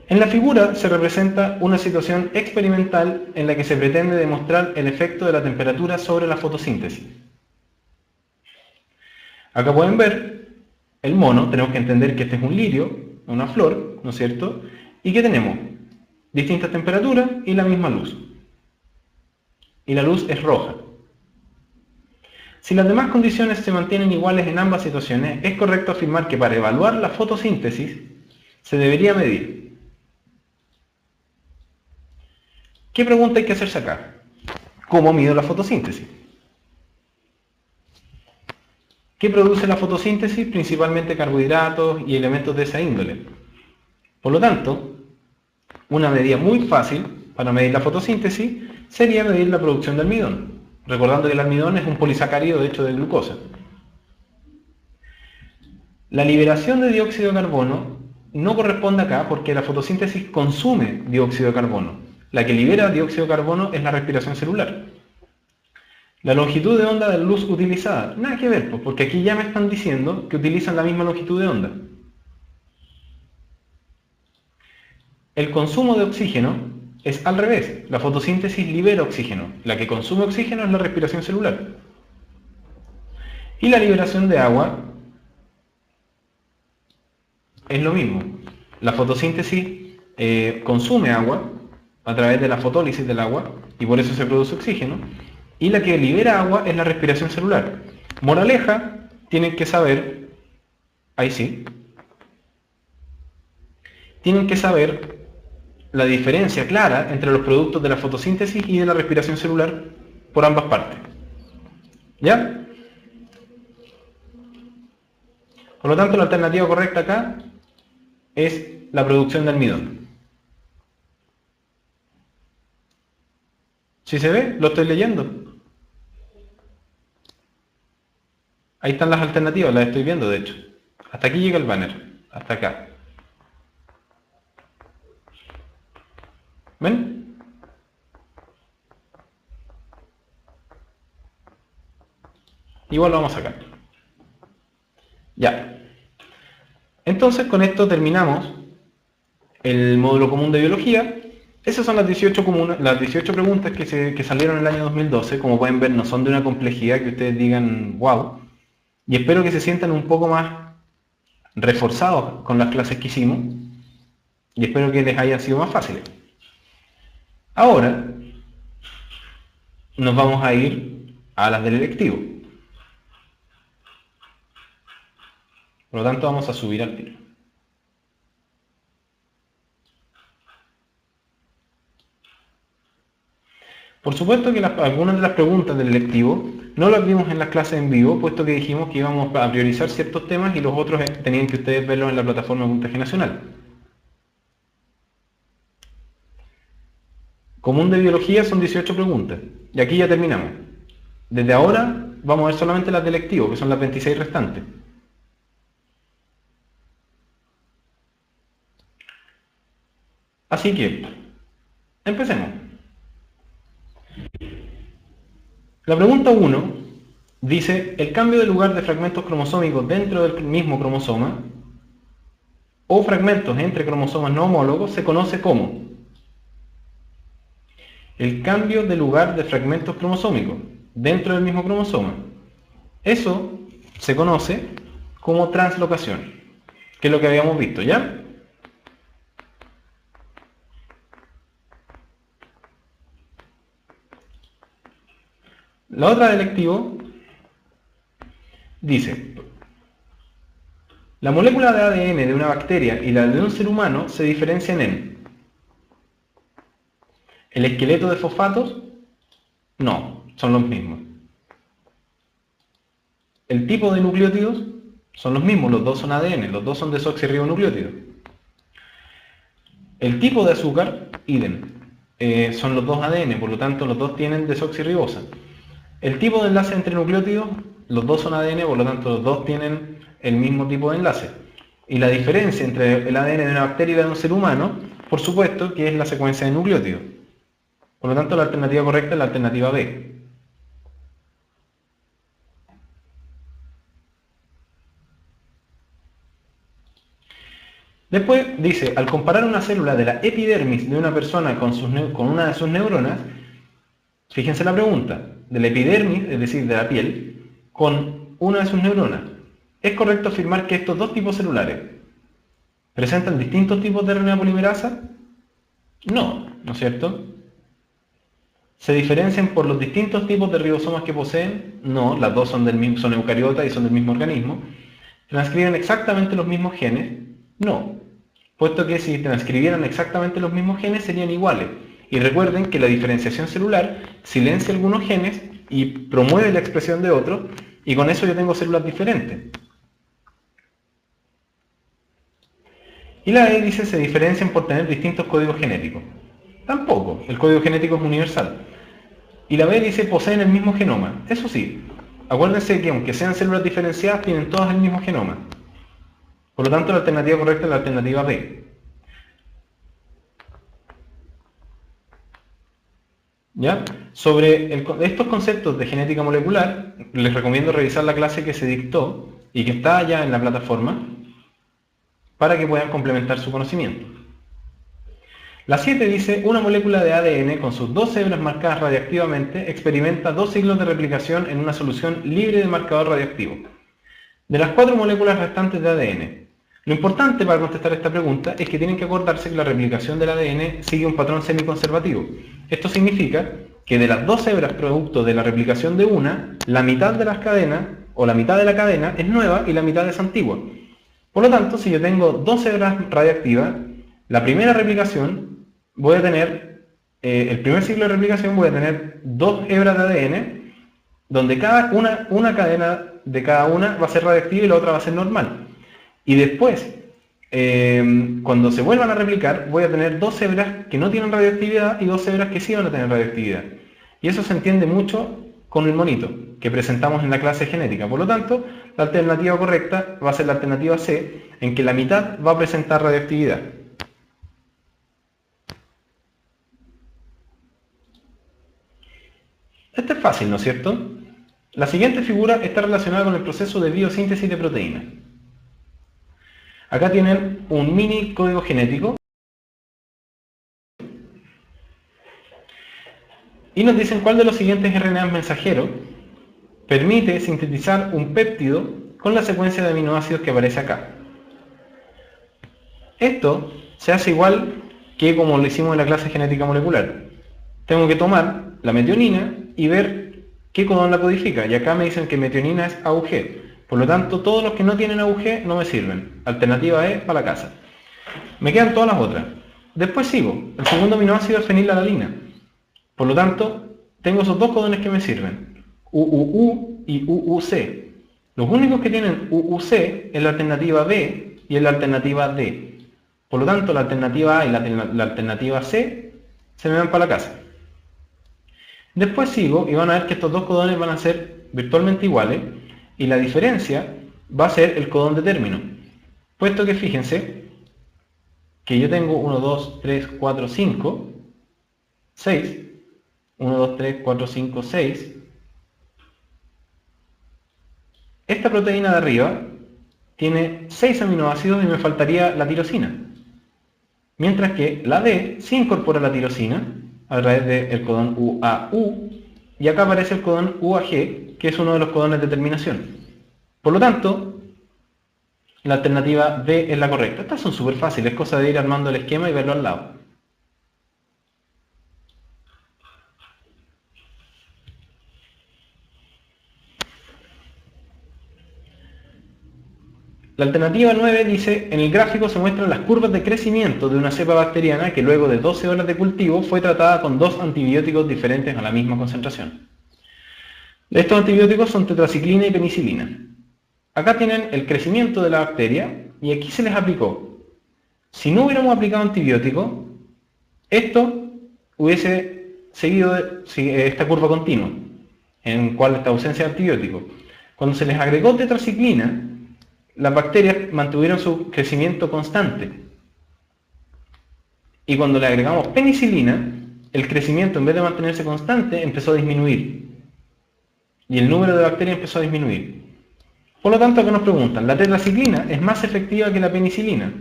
En la figura se representa una situación experimental en la que se pretende demostrar el efecto de la temperatura sobre la fotosíntesis. Acá pueden ver el mono, tenemos que entender que este es un lirio, una flor, ¿no es cierto? Y que tenemos distintas temperaturas y la misma luz. Y la luz es roja. Si las demás condiciones se mantienen iguales en ambas situaciones, es correcto afirmar que para evaluar la fotosíntesis se debería medir. ¿Qué pregunta hay que hacerse acá? ¿Cómo mido la fotosíntesis? ¿Qué produce la fotosíntesis? Principalmente carbohidratos y elementos de esa índole. Por lo tanto, una medida muy fácil para medir la fotosíntesis sería medir la producción de almidón. Recordando que el almidón es un polisacárido hecho de glucosa. La liberación de dióxido de carbono no corresponde acá porque la fotosíntesis consume dióxido de carbono. La que libera dióxido de carbono es la respiración celular. La longitud de onda de luz utilizada, nada que ver, porque aquí ya me están diciendo que utilizan la misma longitud de onda. El consumo de oxígeno es al revés, la fotosíntesis libera oxígeno, la que consume oxígeno es la respiración celular. Y la liberación de agua es lo mismo, la fotosíntesis consume agua a través de la fotólisis del agua y por eso se produce oxígeno, y la que libera agua es la respiración celular. Moraleja, tienen que saber, ahí sí, tienen que saber la diferencia clara entre los productos de la fotosíntesis y de la respiración celular por ambas partes. ¿Ya? Por lo tanto, la alternativa correcta acá es la producción de almidón. ¿Sí se ve? Lo estoy leyendo. Ahí están las alternativas, las estoy viendo de hecho. Hasta aquí llega el banner, hasta acá. ¿Ven? Igual lo vamos a sacar. Ya. Entonces con esto terminamos el módulo común de biología. Esas son las 18 preguntas que salieron en el año 2012. Como pueden ver, no son de una complejidad que ustedes digan wow. Y espero que se sientan un poco más reforzados con las clases que hicimos. Y espero que les hayan sido más fáciles. Ahora nos vamos a ir a las del electivo. Por lo tanto vamos a subir al tiro. Por supuesto que algunas de las preguntas del electivo no las vimos en las clases en vivo, puesto que dijimos que íbamos a priorizar ciertos temas y los otros tenían que ustedes verlos en la plataforma de Puntaje Nacional. Común de biología son 18 preguntas. Y aquí ya terminamos. Desde ahora vamos a ver solamente las de electivo, que son las 26 restantes. Así que, empecemos. La pregunta 1 dice, el cambio de lugar de fragmentos cromosómicos dentro del mismo cromosoma o fragmentos entre cromosomas no homólogos se conoce como. el cambio de lugar de fragmentos cromosómicos dentro del mismo cromosoma. Eso se conoce como translocación, que es lo que habíamos visto, ¿ya? La otra del lectivo dice: la molécula de ADN de una bacteria y la de un ser humano se diferencian en el esqueleto de fosfatos. No, son los mismos. El tipo de nucleótidos son los mismos, los dos son ADN, los dos son desoxirribonucleótidos. El tipo de azúcar, idem, son los dos ADN, por lo tanto los dos tienen desoxirribosa. El tipo de enlace entre nucleótidos, los dos son ADN, por lo tanto los dos tienen el mismo tipo de enlace. Y la diferencia entre el ADN de una bacteria y la de un ser humano, por supuesto, que es la secuencia de nucleótidos. Por lo tanto, la alternativa correcta es la alternativa B. Después dice, al comparar una célula de la epidermis de una persona con una de sus neuronas, fíjense la pregunta, de la epidermis, es decir, de la piel, con una de sus neuronas, ¿es correcto afirmar que estos dos tipos celulares presentan distintos tipos de RNA polimerasa? No, ¿no es cierto? ¿Se diferencian por los distintos tipos de ribosomas que poseen? No, las dos son eucariotas y son del mismo organismo. ¿Transcriben exactamente los mismos genes? No, puesto que si transcribieran exactamente los mismos genes serían iguales. Y recuerden que la diferenciación celular silencia algunos genes y promueve la expresión de otros, y con eso yo tengo células diferentes. Y la E dice, se diferencian por tener distintos códigos genéticos. Tampoco, el código genético es universal. Y la B dice, poseen el mismo genoma. Eso sí, acuérdense que aunque sean células diferenciadas, tienen todas el mismo genoma. Por lo tanto, la alternativa correcta es la alternativa B. ¿Ya? Sobre estos conceptos de genética molecular, les recomiendo revisar la clase que se dictó y que está ya en la plataforma para que puedan complementar su conocimiento. La 7 dice, una molécula de ADN con sus dos hebras marcadas radiactivamente experimenta 2 ciclos de replicación en una solución libre de marcador radiactivo. De las 4 moléculas restantes de ADN, lo importante para contestar esta pregunta es que tienen que acordarse que la replicación del ADN sigue un patrón semiconservativo. Esto significa que de las 2 hebras producto de la replicación de una, la mitad de las cadenas, o la mitad de la cadena, es nueva y la mitad es antigua. Por lo tanto, si yo tengo 2 hebras radiactivas, la primera replicación voy a tener, el primer ciclo de replicación voy a tener 2 hebras de ADN, donde una cadena de cada una va a ser radiactiva y la otra va a ser normal. Y después, cuando se vuelvan a replicar, voy a tener 2 hebras que no tienen radioactividad y 2 hebras que sí van a tener radioactividad. Y eso se entiende mucho con el monito que presentamos en la clase genética. Por lo tanto, la alternativa correcta va a ser la alternativa C, en que la mitad va a presentar radioactividad. Esto es fácil, ¿no es cierto? La siguiente figura está relacionada con el proceso de biosíntesis de proteínas. Acá tienen un mini código genético y nos dicen cuál de los siguientes RNA mensajeros permite sintetizar un péptido con la secuencia de aminoácidos que aparece acá. Esto se hace igual que como lo hicimos en la clase genética molecular. Tengo que tomar la metionina y ver qué codón la codifica. Y acá me dicen que metionina es AUG. Por lo tanto, todos los que no tienen AUG no me sirven. Alternativa E para la casa. Me quedan todas las otras. Después sigo. El segundo aminoácido es fenilalanina. Por lo tanto, tengo esos dos codones que me sirven. UUU y UUC. Los únicos que tienen UUC es la alternativa B y es la alternativa D. Por lo tanto, la alternativa A y la alternativa C se me van para la casa. Después sigo y van a ver que estos dos codones van a ser virtualmente iguales y la diferencia va a ser el codón de término. Puesto que fíjense que yo tengo 1, 2, 3, 4, 5, 6. 1, 2, 3, 4, 5, 6. Esta proteína de arriba tiene 6 aminoácidos y me faltaría la tirosina. Mientras que la D sí incorpora la tirosina a través del codón UAU, y acá aparece el codón UAG, que es uno de los codones de terminación. Por lo tanto, la alternativa D es la correcta. Estas son súper fáciles, es cosa de ir armando el esquema y verlo al lado. La alternativa 9 dice, en el gráfico se muestran las curvas de crecimiento de una cepa bacteriana que luego de 12 horas de cultivo fue tratada con 2 antibióticos diferentes a la misma concentración. Estos antibióticos son tetraciclina y penicilina. Acá tienen el crecimiento de la bacteria y aquí se les aplicó. Si no hubiéramos aplicado antibiótico, esto hubiese seguido esta curva continua, en cual esta ausencia de antibiótico. Cuando se les agregó tetraciclina, las bacterias mantuvieron su crecimiento constante. Y cuando le agregamos penicilina, el crecimiento, en vez de mantenerse constante, empezó a disminuir. Y el número de bacterias empezó a disminuir. Por lo tanto, acá nos preguntan, ¿la tetraciclina es más efectiva que la penicilina?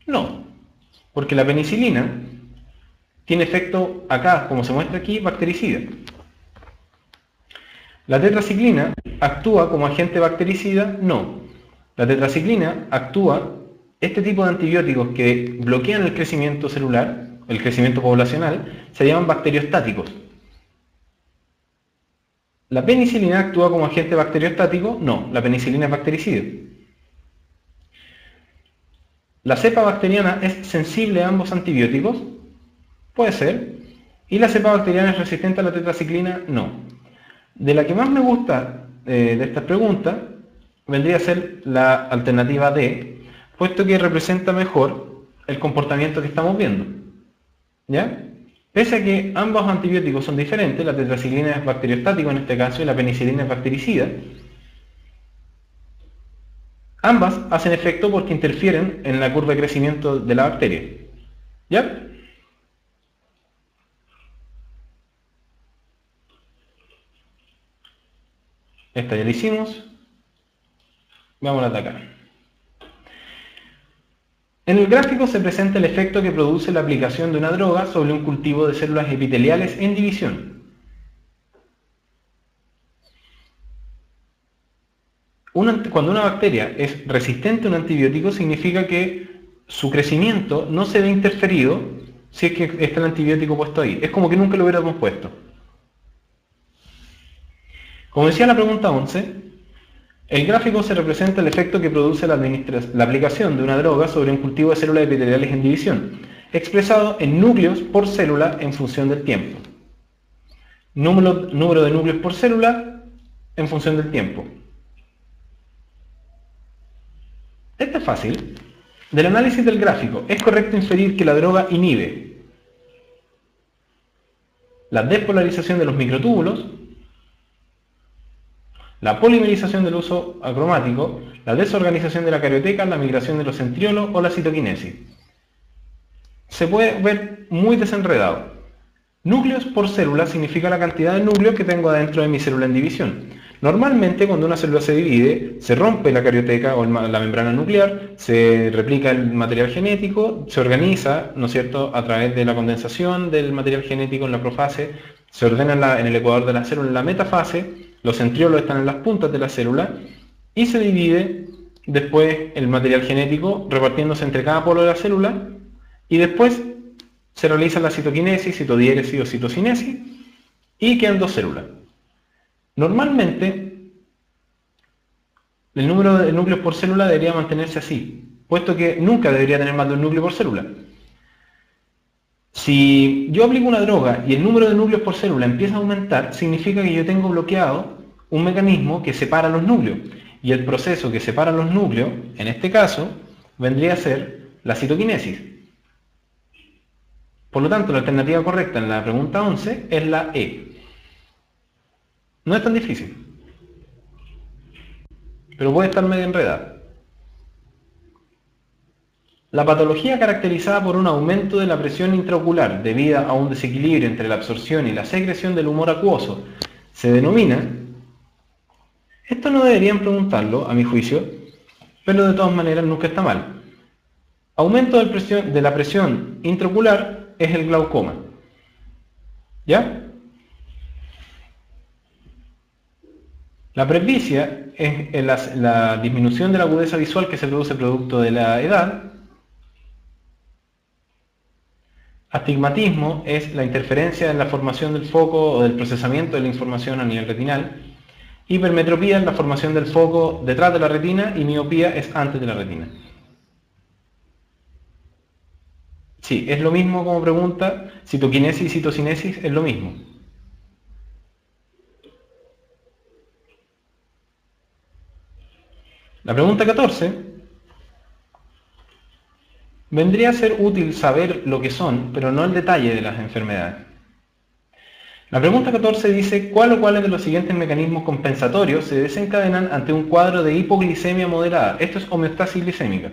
No, porque la penicilina tiene efecto acá, como se muestra aquí, bactericida. ¿La tetraciclina actúa como agente bactericida? No. La tetraciclina actúa, este tipo de antibióticos que bloquean el crecimiento celular, el crecimiento poblacional, se llaman bacteriostáticos. ¿La penicilina actúa como agente bacteriostático? No, la penicilina es bactericida. ¿La cepa bacteriana es sensible a ambos antibióticos? Puede ser. ¿Y la cepa bacteriana es resistente a la tetraciclina? No. De la que más me gusta de estas preguntas, vendría a ser la alternativa D, puesto que representa mejor el comportamiento que estamos viendo. ¿Ya? Pese a que ambos antibióticos son diferentes, la tetraciclina es bacteriostático en este caso y la penicilina es bactericida, ambas hacen efecto porque interfieren en la curva de crecimiento de la bacteria. ¿Ya? Esta ya la hicimos. Vamos a atacar. En el gráfico se presenta el efecto que produce la aplicación de una droga sobre un cultivo de células epiteliales en división. Cuando una bacteria es resistente a un antibiótico, significa que su crecimiento no se ve interferido si es que está el antibiótico puesto ahí. Es como que nunca lo hubiéramos puesto. Como decía la pregunta 11, el gráfico se representa el efecto que produce la aplicación de una droga sobre un cultivo de células epiteliales en división, expresado en núcleos por célula en función del tiempo. Número de núcleos por célula en función del tiempo. Esto es fácil. Del análisis del gráfico, es correcto inferir que la droga inhibe la despolarización de los microtúbulos, la polimerización del uso acromático, la desorganización de la carioteca, la migración de los centriolos o la citoquinesis. Se puede ver muy desenredado. Núcleos por célula significa la cantidad de núcleos que tengo adentro de mi célula en división. Normalmente cuando una célula se divide, se rompe la carioteca o la membrana nuclear, se replica el material genético, se organiza, ¿no es cierto?, a través de la condensación del material genético en la profase, se ordena en el ecuador de la célula en la metafase, los centriolos están en las puntas de la célula y se divide después el material genético repartiéndose entre cada polo de la célula y después se realiza la citoquinesis, citodiéresis o citocinesis y quedan 2 células. Normalmente el número de núcleos por célula debería mantenerse así, puesto que nunca debería tener más de un núcleo por célula. Si yo aplico una droga y el número de núcleos por célula empieza a aumentar, significa que yo tengo bloqueado un mecanismo que separa los núcleos. Y el proceso que separa los núcleos, en este caso, vendría a ser la citoquinesis. Por lo tanto, la alternativa correcta en la pregunta 11 es la E. No es tan difícil, pero puede estar medio enredada. La patología caracterizada por un aumento de la presión intraocular debido a un desequilibrio entre la absorción y la secreción del humor acuoso se denomina, esto no deberían preguntarlo a mi juicio, pero de todas maneras nunca está mal. Aumento de la presión intraocular es el glaucoma. ¿Ya? La presbicia es la disminución de la agudeza visual que se produce producto de la edad. Astigmatismo es la interferencia en la formación del foco o del procesamiento de la información a nivel retinal. Hipermetropía es la formación del foco detrás de la retina y miopía es antes de la retina. Sí, es lo mismo como pregunta, citoquinesis y citocinesis es lo mismo. La pregunta 14 vendría a ser útil saber lo que son, pero no el detalle de las enfermedades. La pregunta 14 dice, ¿cuál o cuáles de los siguientes mecanismos compensatorios se desencadenan ante un cuadro de hipoglicemia moderada? Esto es homeostasis glicémica.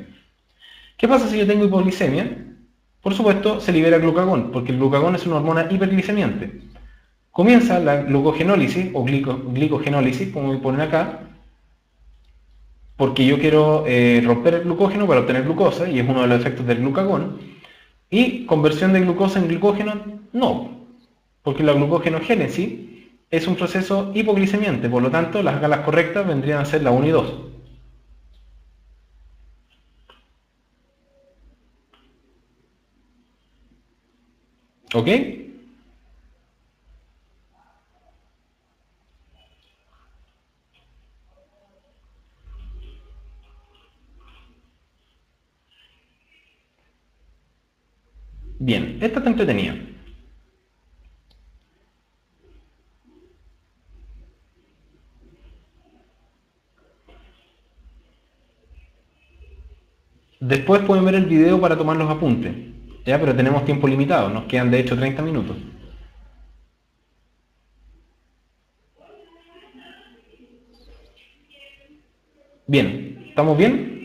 ¿Qué pasa si yo tengo hipoglicemia? Por supuesto, se libera glucagón, porque el glucagón es una hormona hiperglicemiante. Comienza la glucogenólisis o glicogenólisis, como me ponen acá, porque yo quiero romper el glucógeno para obtener glucosa, y es uno de los efectos del glucagón. Y conversión de glucosa en glucógeno, no, porque la glucogenogénesis es un proceso hipoglicemiante, por lo tanto las galas correctas vendrían a ser la 1 y 2. ¿Ok? Bien, esta está entretenida. Después pueden ver el video para tomar los apuntes, ¿ya? Pero tenemos tiempo limitado, nos quedan de hecho 30 minutos. Bien, ¿estamos bien?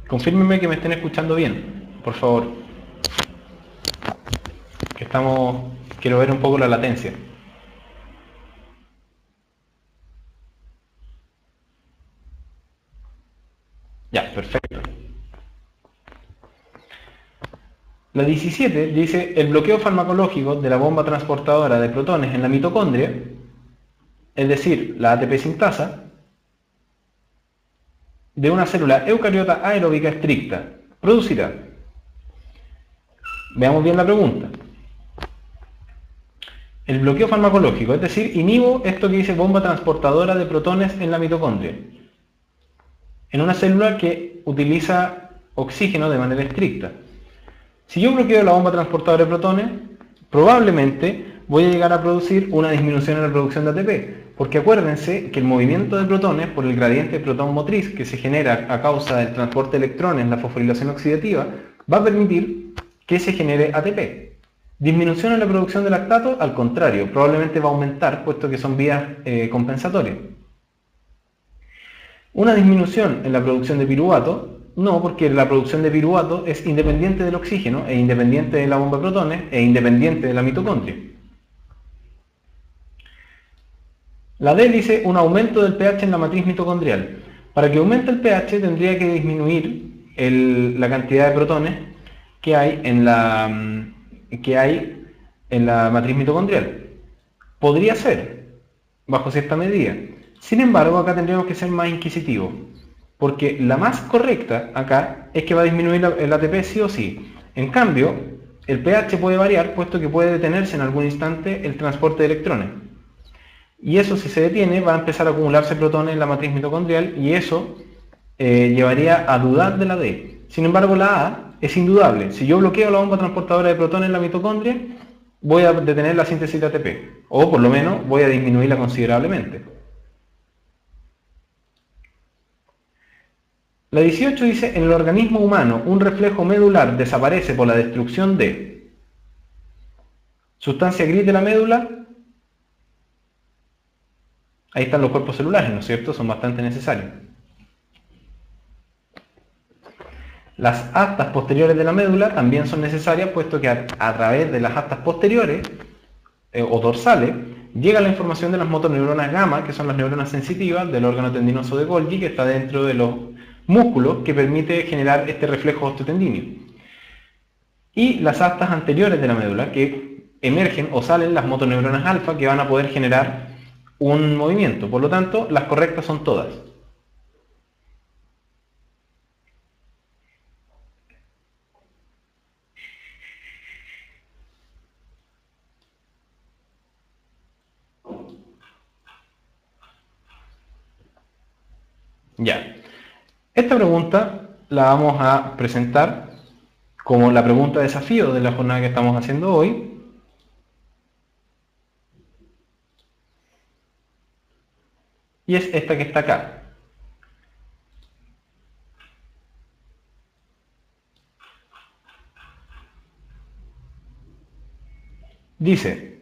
Confírmenme que me estén escuchando bien, por favor. Quiero ver un poco la latencia. Ya, perfecto. La 17 dice, el bloqueo farmacológico de la bomba transportadora de protones en la mitocondria, es decir, la ATP sintasa, de una célula eucariota aeróbica estricta, producirá. Veamos bien la pregunta. El bloqueo farmacológico, es decir, inhibo esto que dice bomba transportadora de protones en la mitocondria, en una célula que utiliza oxígeno de manera estricta. Si yo bloqueo la bomba transportadora de protones, probablemente voy a llegar a producir una disminución en la producción de ATP, porque acuérdense que el movimiento de protones por el gradiente protón motriz que se genera a causa del transporte de electrones en la fosforilación oxidativa va a permitir que se genere ATP. Disminución en la producción de lactato, al contrario, probablemente va a aumentar, puesto que son vías compensatorias. Una disminución en la producción de piruvato, no, porque la producción de piruvato es independiente del oxígeno, e independiente de la bomba de protones, e independiente de la mitocondria. La D dice un aumento del pH en la matriz mitocondrial. Para que aumente el pH tendría que disminuir la cantidad de protones que hay en la matriz mitocondrial. Podría ser, bajo cierta medida. Sin embargo, acá tendríamos que ser más inquisitivos, porque la más correcta acá es que va a disminuir el ATP sí o sí. En cambio, el pH puede variar, puesto que puede detenerse en algún instante el transporte de electrones. Y eso, si se detiene, va a empezar a acumularse protones en la matriz mitocondrial, y eso llevaría a dudar de la D. Sin embargo, la A es indudable. Si yo bloqueo la bomba transportadora de protones en la mitocondria, voy a detener la síntesis de ATP, o por lo menos voy a disminuirla considerablemente. La 18 dice, en el organismo humano un reflejo medular desaparece por la destrucción de sustancia gris de la médula. Ahí están los cuerpos celulares, ¿no es cierto? Son bastante necesarios. Las astas posteriores de la médula también son necesarias, puesto que a través de las astas posteriores o dorsales, llega la información de las motoneuronas gamma, que son las neuronas sensitivas del órgano tendinoso de Golgi, que está dentro de los músculos, que permite generar este reflejo osteotendíneo. Y las astas anteriores de la médula, que emergen o salen las motoneuronas alfa, que van a poder generar un movimiento. Por lo tanto, las correctas son todas. Ya. Esta pregunta la vamos a presentar como la pregunta desafío de la jornada que estamos haciendo hoy. Y es esta que está acá. Dice,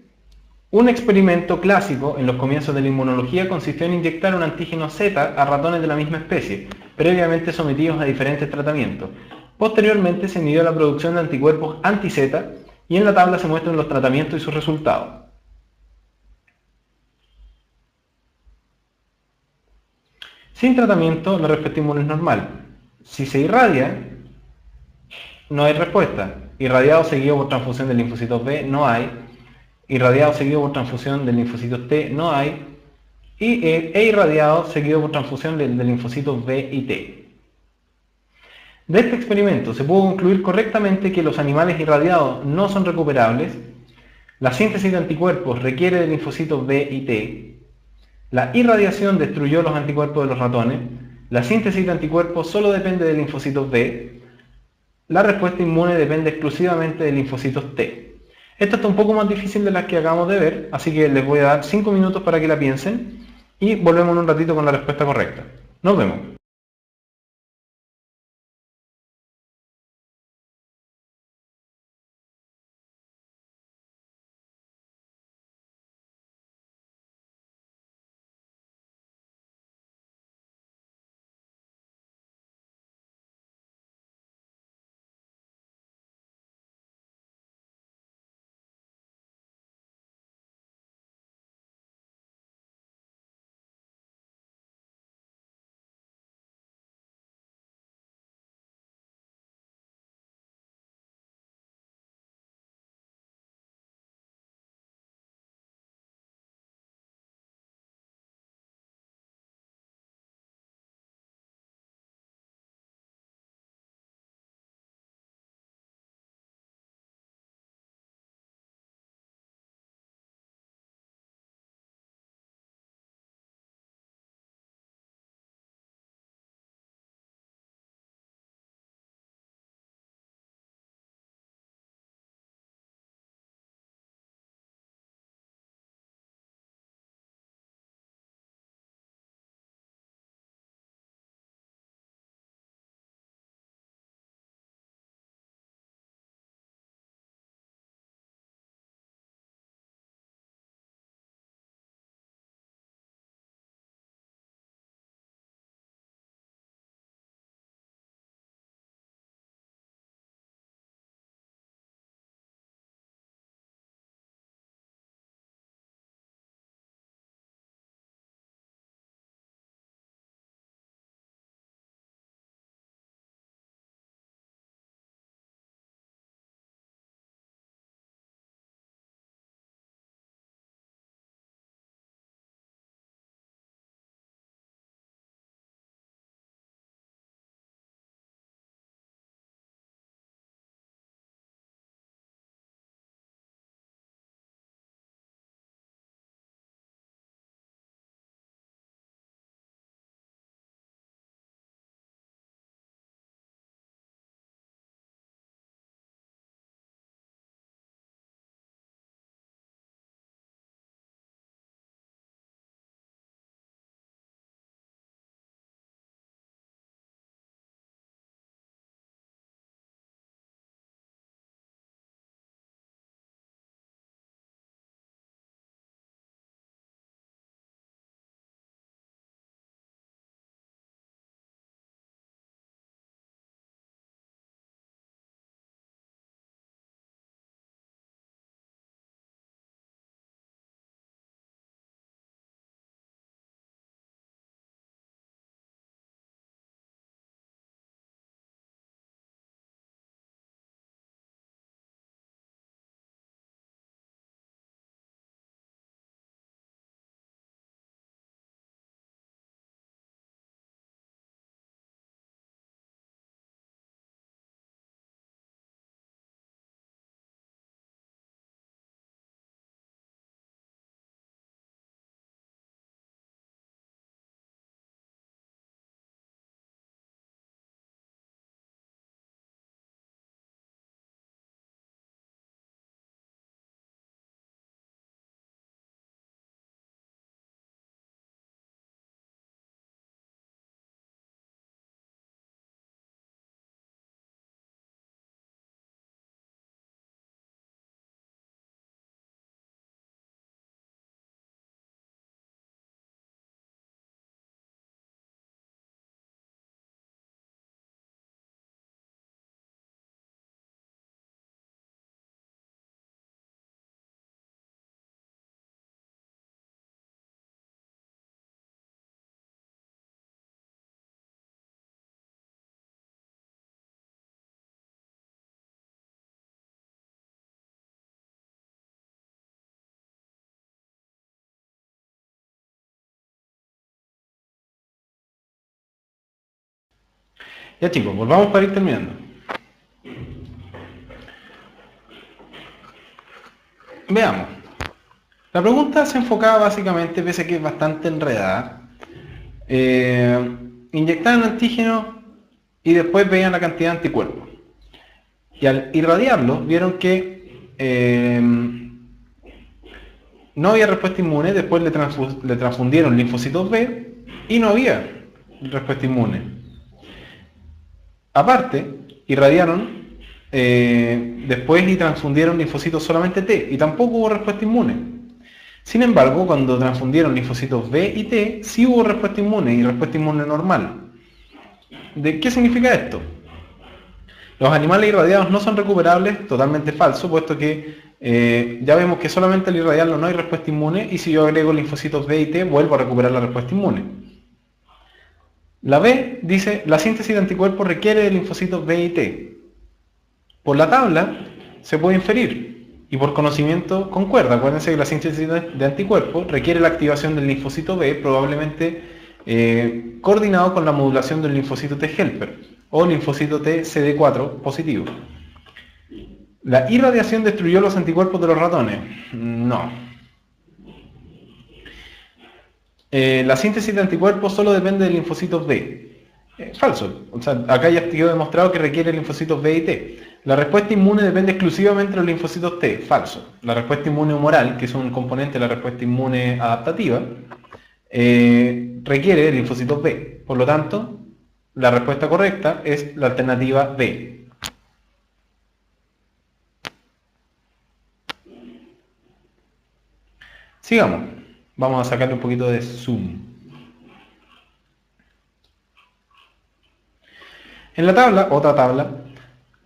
un experimento clásico en los comienzos de la inmunología consistió en inyectar un antígeno Z a ratones de la misma especie, previamente sometidos a diferentes tratamientos. Posteriormente se midió la producción de anticuerpos anti-Z y en la tabla se muestran los tratamientos y sus resultados. Sin tratamiento, la respuesta inmune es normal. Si se irradia, no hay respuesta. Irradiado seguido por transfusión de linfocitos B, no hay. Irradiado seguido por transfusión de linfocitos T, no hay. E irradiado seguido por transfusión de linfocitos B y T. De este experimento se pudo concluir correctamente que los animales irradiados no son recuperables, la síntesis de anticuerpos requiere de linfocitos B y T, la irradiación destruyó los anticuerpos de los ratones, la síntesis de anticuerpos solo depende de linfocitos B, la respuesta inmune depende exclusivamente de linfocitos T. Esto está un poco más difícil de las que acabamos de ver, así que les voy a dar 5 minutos para que la piensen y volvemos en un ratito con la respuesta correcta. Nos vemos. Ya chicos, volvamos para ir terminando. Veamos. La pregunta se enfocaba básicamente, pese a que es bastante enredada, inyectaban antígeno y después veían la cantidad de anticuerpos. Y al irradiarlo, vieron que no había respuesta inmune, después le transfundieron linfocitos B y no había respuesta inmune. Aparte, irradiaron después y transfundieron linfocitos solamente T y tampoco hubo respuesta inmune. Sin embargo, cuando transfundieron linfocitos B y T, sí hubo respuesta inmune y respuesta inmune normal. ¿De qué significa esto? Los animales irradiados no son recuperables, totalmente falso, puesto que ya vemos que solamente al irradiarlo no hay respuesta inmune y si yo agrego linfocitos B y T vuelvo a recuperar la respuesta inmune. La B dice, la síntesis de anticuerpos requiere de linfocitos B y T. Por la tabla se puede inferir y por conocimiento concuerda. Acuérdense que la síntesis de anticuerpos requiere la activación del linfocito B, probablemente coordinado con la modulación del linfocito T helper o linfocito T CD4 positivo. ¿La irradiación destruyó los anticuerpos de los ratones? No. La síntesis de anticuerpos solo depende de linfocitos B. Falso. O sea, acá ya quedó demostrado que requiere linfocitos B y T. La respuesta inmune depende exclusivamente de los linfocitos T. Falso. La respuesta inmune humoral, que es un componente de la respuesta inmune adaptativa, requiere de linfocitos B. Por lo tanto, la respuesta correcta es la alternativa B. Sigamos. Vamos a sacarle un poquito de zoom. En la tabla, otra tabla,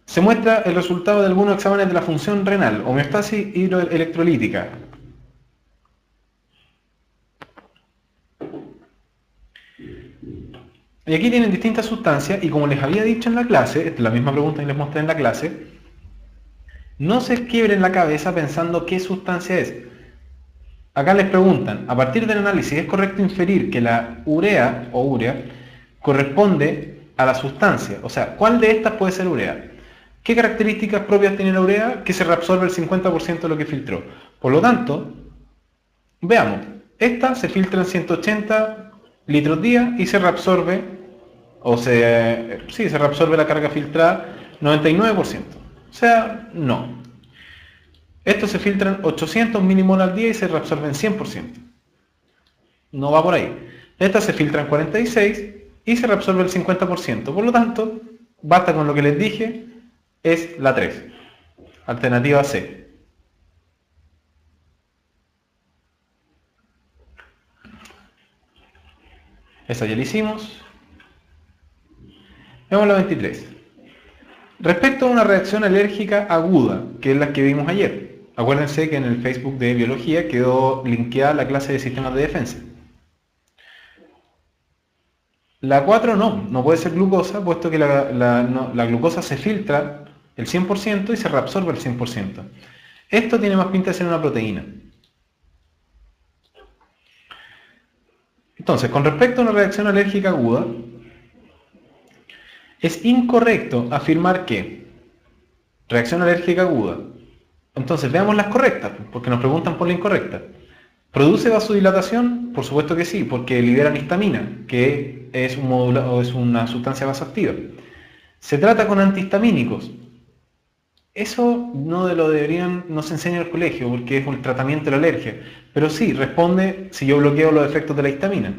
se muestra el resultado de algunos exámenes de la función renal, homeostasis hidroelectrolítica. Y aquí tienen distintas sustancias y como les había dicho en la clase, esta es la misma pregunta que les mostré en la clase, no se quiebren la cabeza pensando qué sustancia es. Acá les preguntan, a partir del análisis, ¿es correcto inferir que la urea o urea corresponde a la sustancia? O sea, ¿cuál de estas puede ser urea? ¿Qué características propias tiene la urea? Que se reabsorbe el 50% de lo que filtró. Por lo tanto, veamos, esta se filtra en 180 litros día y se reabsorbe, se reabsorbe la carga filtrada 99%. O sea, no. Estos se filtran 800 milimol al día y se reabsorben 100%. No va por ahí. Estas se filtran 46 y se reabsorbe el 50%. Por lo tanto, basta con lo que les dije, es la 3. Alternativa C. Esa ya la hicimos. Veamos la 23. Respecto a una reacción alérgica aguda, que es la que vimos ayer. Acuérdense que en el Facebook de Biología quedó linkeada la clase de sistemas de defensa. La 4 no puede ser glucosa, puesto que la glucosa se filtra el 100% y se reabsorbe el 100%. Esto tiene más pinta de ser una proteína. Entonces, con respecto a una reacción alérgica aguda, es incorrecto afirmar que reacción alérgica aguda. Entonces, veamos las correctas, porque nos preguntan por la incorrecta. ¿Produce vasodilatación? Por supuesto que sí, porque liberan histamina, que es una sustancia vasoactiva. ¿Se trata con antihistamínicos? Eso no se enseña en el colegio, porque es un tratamiento de la alergia. Pero sí, responde si yo bloqueo los efectos de la histamina.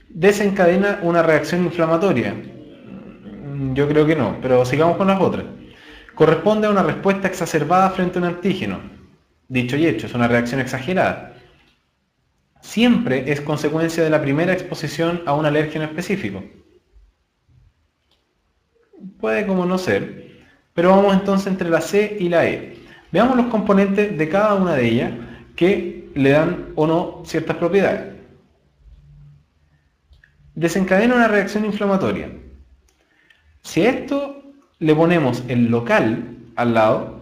¿Desencadena una reacción inflamatoria? Yo creo que no, pero sigamos con las otras. Corresponde a una respuesta exacerbada frente a un antígeno. Dicho y hecho, es una reacción exagerada. Siempre es consecuencia de la primera exposición a un alérgeno específico. Puede como no ser, pero vamos entonces entre la C y la E. Veamos los componentes de cada una de ellas que le dan o no ciertas propiedades. Desencadena una reacción inflamatoria. Si a esto le ponemos el local al lado,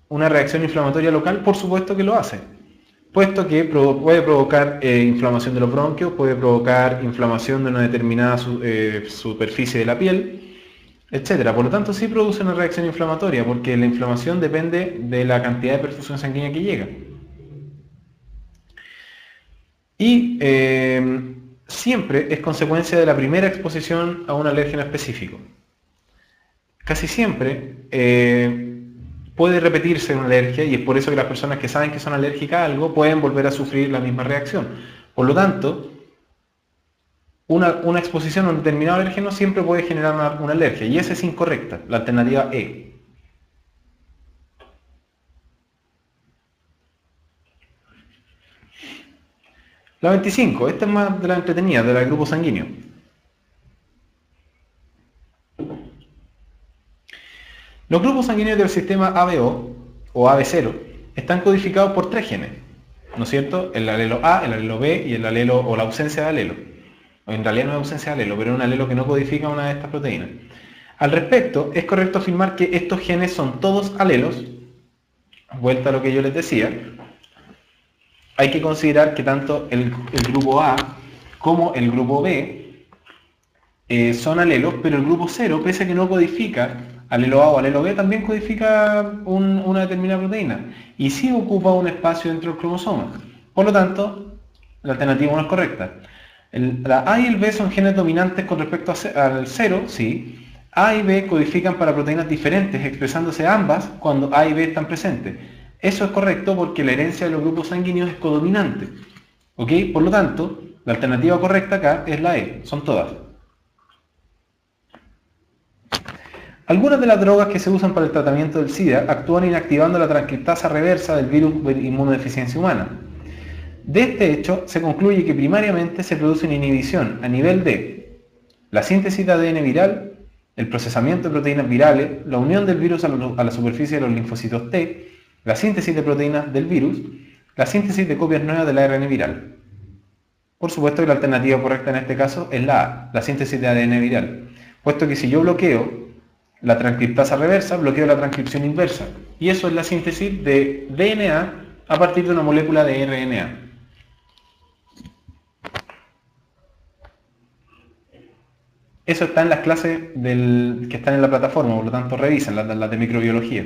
una reacción inflamatoria local, por supuesto que lo hace. puesto que puede provocar inflamación de los bronquios, puede provocar inflamación de una determinada superficie de la piel, etcétera. Por lo tanto, sí produce una reacción inflamatoria, porque la inflamación depende de la cantidad de perfusión sanguínea que llega. Y siempre es consecuencia de la primera exposición a un alérgeno específico. Casi siempre puede repetirse una alergia, y es por eso que las personas que saben que son alérgicas a algo pueden volver a sufrir la misma reacción. Por lo tanto, una exposición a un determinado alérgeno siempre puede generar una alergia, y esa es incorrecta, la alternativa E. La 25, esta es más de la entretenida, de la del grupo sanguíneo. Los grupos sanguíneos del sistema ABO o AB0 están codificados por 3 genes, ¿no es cierto? El alelo A, el alelo B y el alelo o la ausencia de alelo. O en realidad no es ausencia de alelo, pero es un alelo que no codifica una de estas proteínas. Al respecto, es correcto afirmar que estos genes son todos alelos. Vuelta a lo que yo les decía. Hay que considerar que tanto el grupo A como el grupo B son alelos, pero el grupo 0, pese a que no codifica alelo A o alelo B, también codifica una determinada proteína y sí ocupa un espacio dentro del cromosoma. Por lo tanto, la alternativa no es correcta. La A y el B son genes dominantes con respecto al 0, sí. A y B codifican para proteínas diferentes, expresándose ambas cuando A y B están presentes. Eso es correcto porque la herencia de los grupos sanguíneos es codominante. ¿Ok? Por lo tanto, la alternativa correcta acá es la E, son todas. Algunas de las drogas que se usan para el tratamiento del SIDA actúan inactivando la transcriptasa reversa del virus de inmunodeficiencia humana. De este hecho, se concluye que primariamente se produce una inhibición a nivel de la síntesis de ADN viral, el procesamiento de proteínas virales, la unión del virus a la superficie de los linfocitos T, la síntesis de proteínas del virus, la síntesis de copias nuevas del ARN viral. Por supuesto que la alternativa correcta en este caso es la A, la síntesis de ADN viral, puesto que si yo bloqueo la transcriptasa reversa, bloqueo la transcripción inversa, y eso es la síntesis de DNA a partir de una molécula de RNA. Eso está en las clases que están en la plataforma, por lo tanto revisen las de microbiología.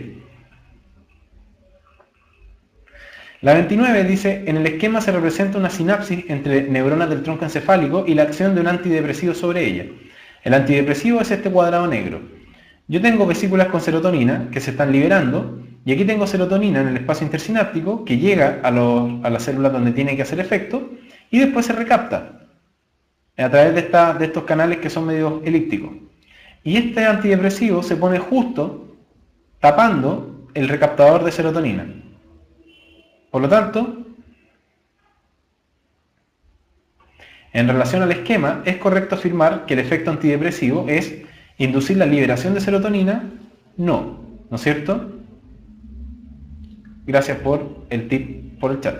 La 29 dice, en el esquema se representa una sinapsis entre neuronas del tronco encefálico y la acción de un antidepresivo sobre ella. El antidepresivo es este cuadrado negro. Yo tengo vesículas con serotonina que se están liberando, y aquí tengo serotonina en el espacio intersináptico que llega a las células donde tiene que hacer efecto, y después se recapta a través de estos canales que son medio elípticos. Y este antidepresivo se pone justo tapando el recaptador de serotonina. Por lo tanto, en relación al esquema, es correcto afirmar que el efecto antidepresivo es inducir la liberación de serotonina. ¿No es cierto? Gracias por el tip por el chat.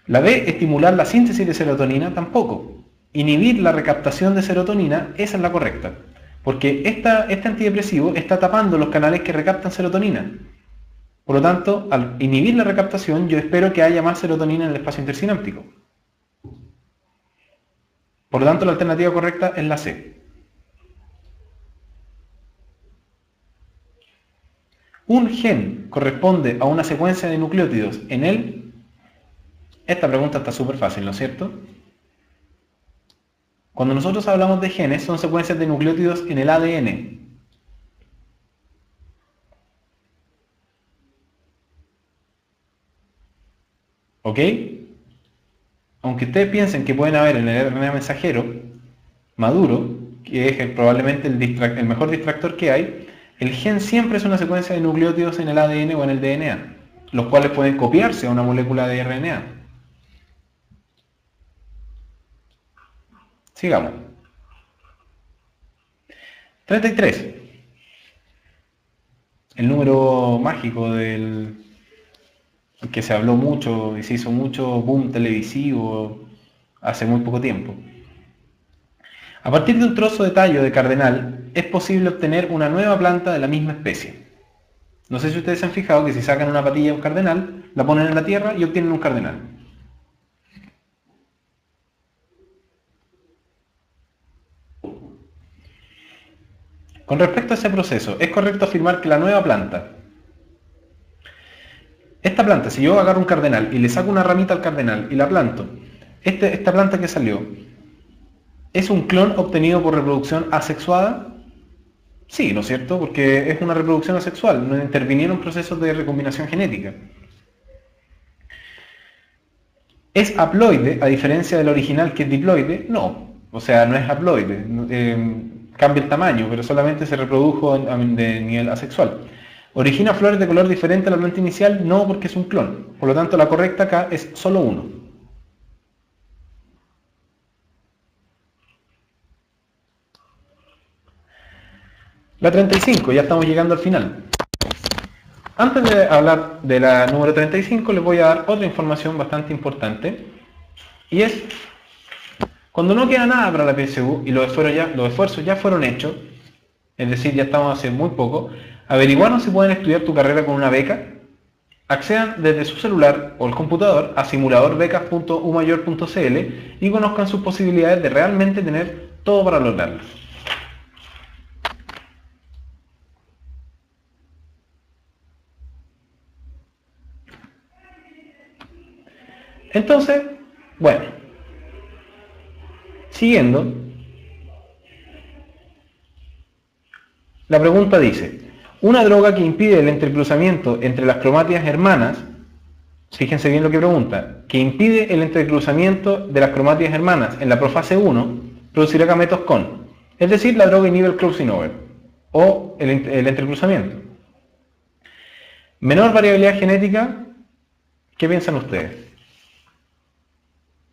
La B, estimular la síntesis de serotonina, tampoco. Inhibir la recaptación de serotonina, esa es la correcta, porque este antidepresivo está tapando los canales que recaptan serotonina. Por lo tanto, al inhibir la recaptación, yo espero que haya más serotonina en el espacio intersináptico. Por lo tanto, la alternativa correcta es la C. ¿Un gen corresponde a una secuencia de nucleótidos en él? Esta pregunta está súper fácil, ¿no es cierto? Cuando nosotros hablamos de genes, son secuencias de nucleótidos en el ADN. ¿Ok? Aunque ustedes piensen que pueden haber en el RNA mensajero maduro, que es probablemente el mejor distractor que hay, el gen siempre es una secuencia de nucleótidos en el ADN o en el DNA, los cuales pueden copiarse a una molécula de RNA. Sigamos. 33. El número mágico del que se habló mucho y se hizo mucho boom televisivo hace muy poco tiempo. A partir de un trozo de tallo de cardenal es posible obtener una nueva planta de la misma especie. No sé si ustedes se han fijado que si sacan una patilla de un cardenal, la ponen en la tierra y obtienen un cardenal. Con respecto a ese proceso, es correcto afirmar que la nueva planta, esta planta, si yo agarro un cardenal y le saco una ramita al cardenal y la planto, esta planta que salió, ¿es un clon obtenido por reproducción asexuada? Sí, ¿no es cierto? Porque es una reproducción asexual, no intervinieron procesos de recombinación genética. ¿Es haploide, a diferencia del original que es diploide? No, o sea, no es haploide, cambia el tamaño, pero solamente se reprodujo de nivel asexual. ¿Origina flores de color diferente a la planta inicial? No, porque es un clon. Por lo tanto, la correcta acá es solo uno. La 35, ya estamos llegando al final. Antes de hablar de la número 35, les voy a dar otra información bastante importante. Y es, cuando no queda nada para la PSU y los esfuerzos ya fueron hechos, es decir, ya estamos hace muy poco, averiguaron si pueden estudiar tu carrera con una beca. Accedan desde su celular o el computador a simuladorBecas.umayor.cl y conozcan sus posibilidades de realmente tener todo para lograrlo. Entonces, bueno, siguiendo, la pregunta dice, una droga que impide el entrecruzamiento entre las cromátidas hermanas, fíjense bien lo que pregunta, que impide el entrecruzamiento de las cromátidas hermanas en la profase 1, producirá gametos con, es decir, la droga inhibe el crossing over, o el entrecruzamiento. Menor variabilidad genética, ¿qué piensan ustedes?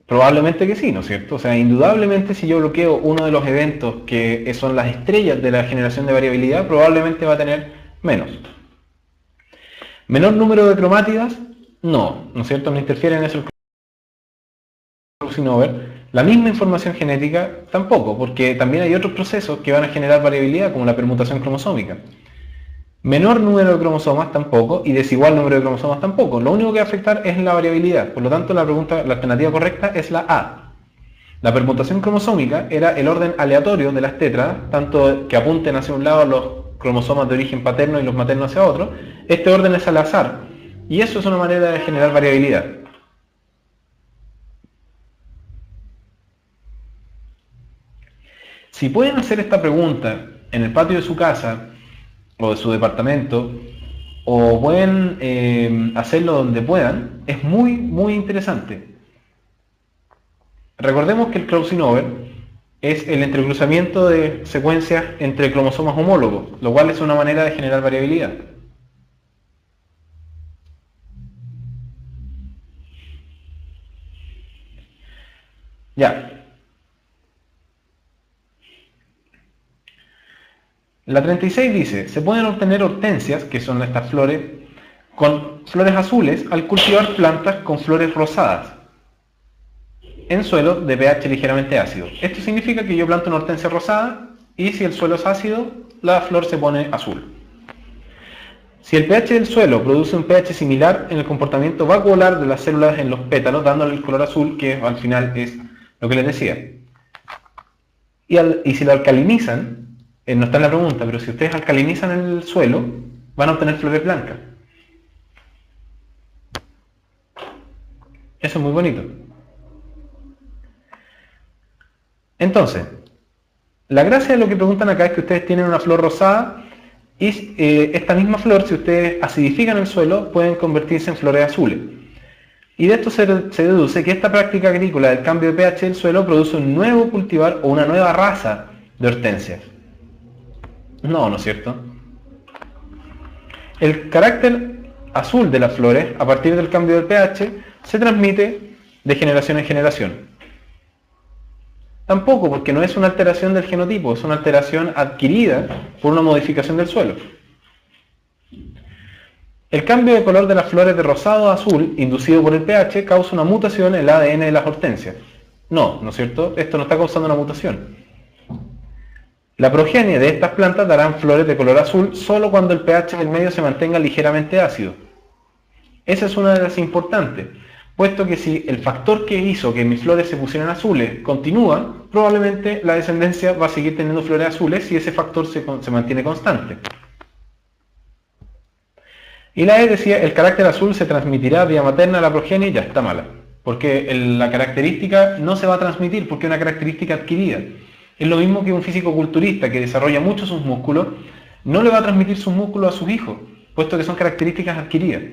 Probablemente que sí, ¿no es cierto? O sea, indudablemente si yo bloqueo uno de los eventos que son las estrellas de la generación de variabilidad, probablemente va a tener menos. Menor número de cromátidas, no, ¿no es cierto? No interfiere en eso el crossing over. La misma información genética tampoco, porque también hay otros procesos que van a generar variabilidad, como la permutación cromosómica. Menor número de cromosomas tampoco, y desigual número de cromosomas tampoco. Lo único que va a afectar es la variabilidad. Por lo tanto, la alternativa correcta es la A. La permutación cromosómica era el orden aleatorio de las tétradas, tanto que apunten hacia un lado los cromosomas de origen paterno y los maternos hacia otro. Este orden es al azar, y eso es una manera de generar variabilidad. Si pueden hacer esta pregunta en el patio de su casa, o de su departamento, o pueden hacerlo donde puedan, es muy, muy interesante. Recordemos que el crossing over es el entrecruzamiento de secuencias entre cromosomas homólogos, lo cual es una manera de generar variabilidad. Ya. La 36 dice, se pueden obtener hortensias, que son estas flores, con flores azules al cultivar plantas con flores rosadas en suelo de pH ligeramente ácido. Esto significa que yo planto una hortensia rosada y si el suelo es ácido, la flor se pone azul. Si el pH del suelo produce un pH similar en el comportamiento vacuolar de las células en los pétalos, dándole el color azul, que al final es lo que les decía. Y si lo alcalinizan, no está en la pregunta, pero si ustedes alcalinizan el suelo, van a obtener flores blancas. Eso es muy bonito. Entonces, la gracia de lo que preguntan acá es que ustedes tienen una flor rosada y esta misma flor, si ustedes acidifican el suelo, pueden convertirse en flores azules. Y de esto se deduce que esta práctica agrícola del cambio de pH del suelo produce un nuevo cultivar o una nueva raza de hortensias. No, ¿no es cierto? El carácter azul de las flores, a partir del cambio del pH, se transmite de generación en generación. Tampoco, porque no es una alteración del genotipo, es una alteración adquirida por una modificación del suelo. El cambio de color de las flores de rosado a azul, inducido por el pH, causa una mutación en el ADN de las hortensias. No, ¿no es cierto? Esto no está causando una mutación. La progenie de estas plantas darán flores de color azul solo cuando el pH del medio se mantenga ligeramente ácido. Esa es una de las importantes, puesto que si el factor que hizo que mis flores se pusieran azules continúa, probablemente la descendencia va a seguir teniendo flores azules si ese factor se mantiene constante. Y la E decía, el carácter azul se transmitirá vía materna a la progenie, ya está mala, porque la característica no se va a transmitir porque es una característica adquirida. Es lo mismo que un físico-culturista que desarrolla mucho sus músculos, no le va a transmitir sus músculos a sus hijos, puesto que son características adquiridas.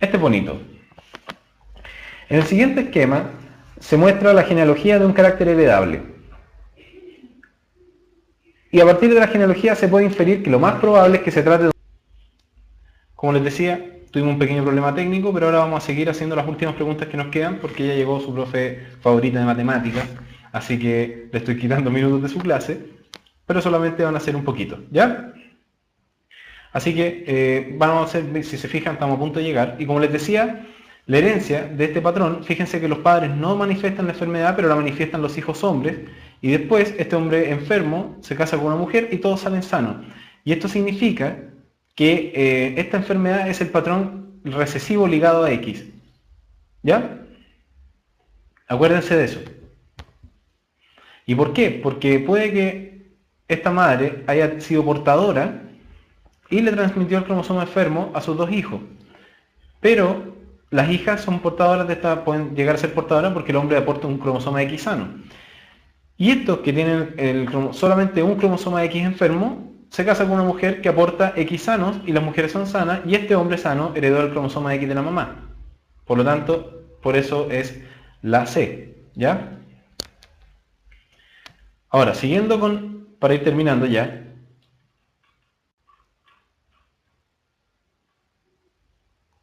Este es bonito. En el siguiente esquema se muestra la genealogía de un carácter heredable. Y a partir de la genealogía se puede inferir que lo más probable es que se trate de... Como les decía, tuvimos un pequeño problema técnico, pero ahora vamos a seguir haciendo las últimas preguntas que nos quedan porque ya llegó su profe favorita de matemáticas, así que le estoy quitando minutos de su clase, pero solamente van a ser un poquito, ¿ya? Así que vamos a hacer, si se fijan, estamos a punto de llegar. Y como les decía, la herencia de este patrón, fíjense que los padres no manifiestan la enfermedad, pero la manifiestan los hijos hombres, y después este hombre enfermo se casa con una mujer y todos salen sanos. Y esto significa que esta enfermedad es el patrón recesivo ligado a X. ¿Ya? Acuérdense de eso. ¿Y por qué? Porque puede que esta madre haya sido portadora y le transmitió el cromosoma enfermo a sus dos hijos. Pero las hijas son portadoras de esta, pueden llegar a ser portadoras porque el hombre aporta un cromosoma X sano. Y estos que tienen solamente un cromosoma X enfermo, se casa con una mujer que aporta X sanos y las mujeres son sanas y este hombre sano heredó el cromosoma X de la mamá. Por lo tanto, por eso es la C, ¿ya? Ahora, siguiendo para ir terminando ya,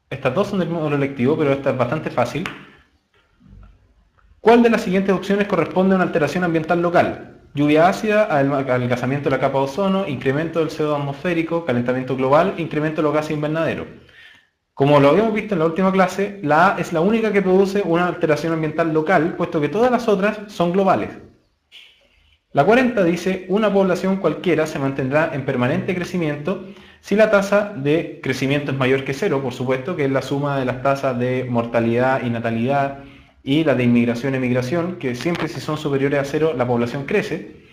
estas dos son del módulo lectivo, pero esta es bastante fácil. ¿Cuál de las siguientes opciones corresponde a una alteración ambiental local? Lluvia ácida, adelgazamiento de la capa de ozono, incremento del CO2 atmosférico, calentamiento global, incremento de los gases invernaderos. Como lo habíamos visto en la última clase, la A es la única que produce una alteración ambiental local, puesto que todas las otras son globales. La 40 dice, una población cualquiera se mantendrá en permanente crecimiento si la tasa de crecimiento es mayor que cero, por supuesto, que es la suma de las tasas de mortalidad y natalidad, y la de inmigración-emigración, que siempre si son superiores a cero la población crece.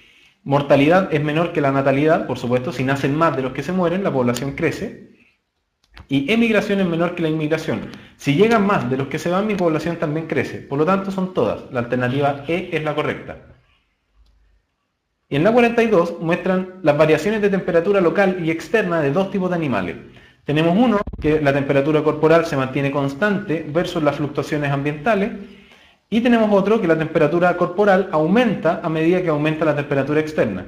Mortalidad es menor que la natalidad, por supuesto, si nacen más de los que se mueren, la población crece. Y emigración es menor que la inmigración. Si llegan más de los que se van, mi población también crece. Por lo tanto, son todas. La alternativa E es la correcta. Y en la 42 muestran las variaciones de temperatura local y externa de dos tipos de animales. Tenemos uno, que la temperatura corporal se mantiene constante versus las fluctuaciones ambientales. Y tenemos otro, que la temperatura corporal aumenta a medida que aumenta la temperatura externa.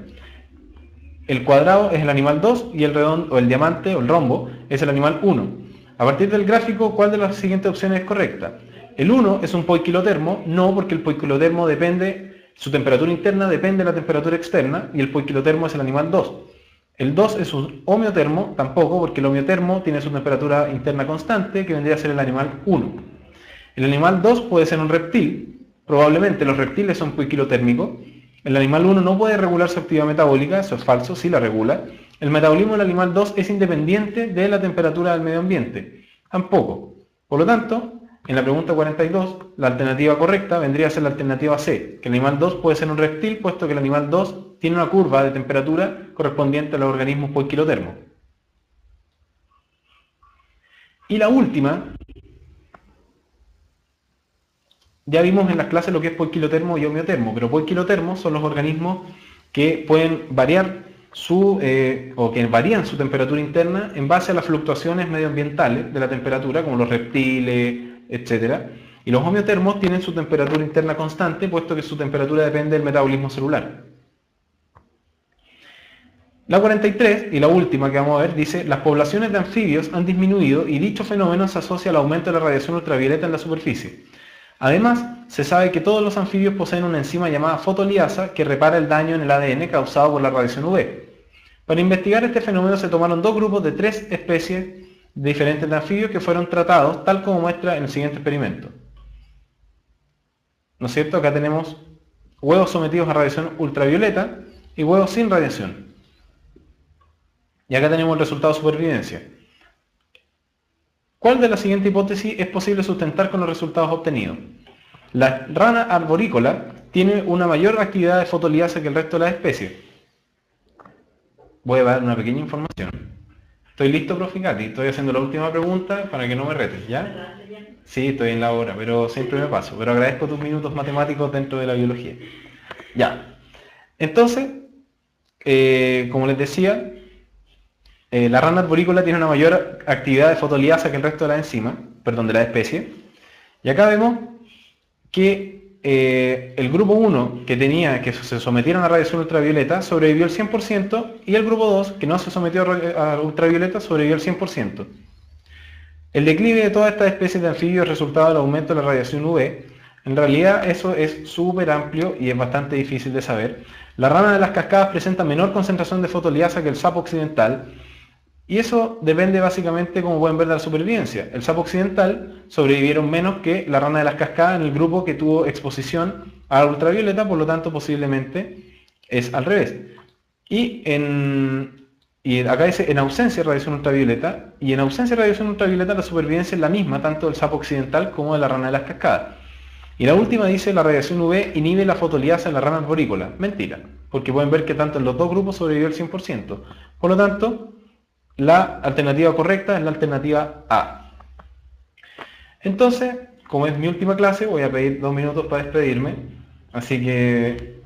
El cuadrado es el animal 2 y el redondo, o el diamante, o el rombo, es el animal 1. A partir del gráfico, ¿cuál de las siguientes opciones es correcta? El 1 es un poiquilotermo, no, porque el poiquilotermo depende, su temperatura interna depende de la temperatura externa, y el poiquilotermo es el animal 2. El 2 es un homeotermo, tampoco, porque el homeotermo tiene su temperatura interna constante, que vendría a ser el animal 1. El animal 2 puede ser un reptil, probablemente los reptiles son poiquilotérmicos. El animal 1 no puede regular su actividad metabólica, eso es falso, sí la regula. El metabolismo del animal 2 es independiente de la temperatura del medio ambiente, tampoco. Por lo tanto, en la pregunta 42, la alternativa correcta vendría a ser la alternativa C, que el animal 2 puede ser un reptil, puesto que el animal 2 tiene una curva de temperatura correspondiente a los organismos poiquilotermos. Y la última, ya vimos en las clases lo que es poiquilotermo y homeotermo, pero poiquilotermos son los organismos que pueden variar o que varían su temperatura interna en base a las fluctuaciones medioambientales de la temperatura, como los reptiles, etc. Y los homeotermos tienen su temperatura interna constante, puesto que su temperatura depende del metabolismo celular. La 43, y la última que vamos a ver, dice, las poblaciones de anfibios han disminuido y dicho fenómeno se asocia al aumento de la radiación ultravioleta en la superficie. Además, se sabe que todos los anfibios poseen una enzima llamada fotoliasa que repara el daño en el ADN causado por la radiación UV. Para investigar este fenómeno se tomaron dos grupos de 3 especies diferentes de anfibios que fueron tratados, tal como muestra en el siguiente experimento. ¿No es cierto? Acá tenemos huevos sometidos a radiación ultravioleta y huevos sin radiación. Y acá tenemos el resultado de supervivencia. ¿Cuál de las siguientes hipótesis es posible sustentar con los resultados obtenidos? La rana arborícola tiene una mayor actividad de fotoliasa que el resto de las especies. Voy a dar una pequeña información. ¿Estoy listo, profe Katy? Estoy haciendo la última pregunta para que no me retes, ¿ya? Sí, estoy en la hora, pero siempre me paso. Pero agradezco tus minutos matemáticos dentro de la biología. Ya. Entonces, como les decía, la rana arborícola tiene una mayor actividad de fotoliasa que el resto de las enzimas, perdón, de la especie. Y acá vemos que el grupo 1, que tenía que se sometieron a radiación ultravioleta, sobrevivió el 100%, y el grupo 2, que no se sometió a ultravioleta, sobrevivió el 100%. El declive de todas estas especies de anfibios es resultado del aumento de la radiación UV. En realidad eso es súper amplio y es bastante difícil de saber. La rana de las cascadas presenta menor concentración de fotoliasa que el sapo occidental, y eso depende básicamente, como pueden ver, de la supervivencia. El sapo occidental sobrevivieron menos que la rana de las cascadas en el grupo que tuvo exposición a la ultravioleta, por lo tanto posiblemente es al revés. Y acá dice en ausencia de radiación ultravioleta, y en ausencia de radiación ultravioleta la supervivencia es la misma tanto del sapo occidental como de la rana de las cascadas. Y la última dice la radiación UV inhibe la fotoliasa en la rana arborícola. Mentira, porque pueden ver que tanto en los dos grupos sobrevivió el 100%. Por lo tanto, la alternativa correcta es la alternativa A. Entonces, como es mi última clase, voy a pedir 2 minutos para despedirme. Así que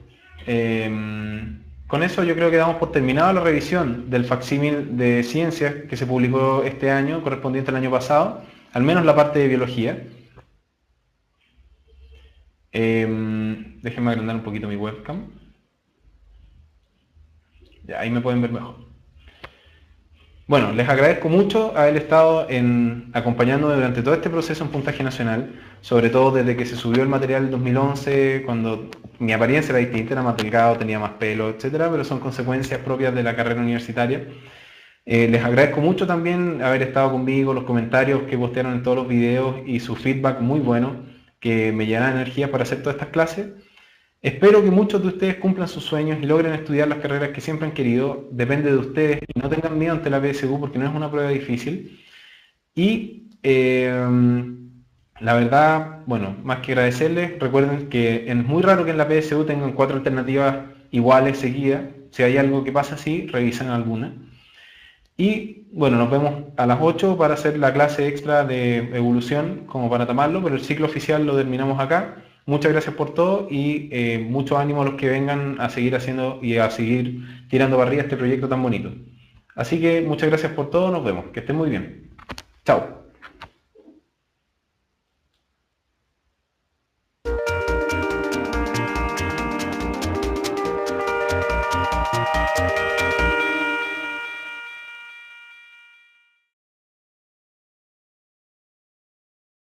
con eso yo creo que damos por terminada la revisión del facsímil de ciencias que se publicó este año, correspondiente al año pasado, al menos la parte de biología. Déjenme agrandar un poquito mi webcam. Ya, ahí me pueden ver mejor. Bueno, les agradezco mucho haber estado acompañándome durante todo este proceso en Puntaje Nacional, sobre todo desde que se subió el material en 2011, cuando mi apariencia era distinta, era más delgado, tenía más pelo, etcétera, pero son consecuencias propias de la carrera universitaria. Les agradezco mucho también haber estado conmigo, los comentarios que postearon en todos los videos y su feedback muy bueno, que me llena de energía para hacer todas estas clases. Espero que muchos de ustedes cumplan sus sueños y logren estudiar las carreras que siempre han querido. Depende de ustedes y no tengan miedo ante la PSU porque no es una prueba difícil. Y la verdad, bueno, más que agradecerles, recuerden que es muy raro que en la PSU tengan 4 alternativas iguales seguidas. Si hay algo que pasa así, revisen alguna. Y bueno, nos vemos a las 8 para hacer la clase extra de evolución, como para tomarlo, pero el ciclo oficial lo terminamos acá. Muchas gracias por todo y mucho ánimo a los que vengan a seguir haciendo y a seguir tirando para arriba este proyecto tan bonito. Así que muchas gracias por todo, nos vemos, que estén muy bien. Chao.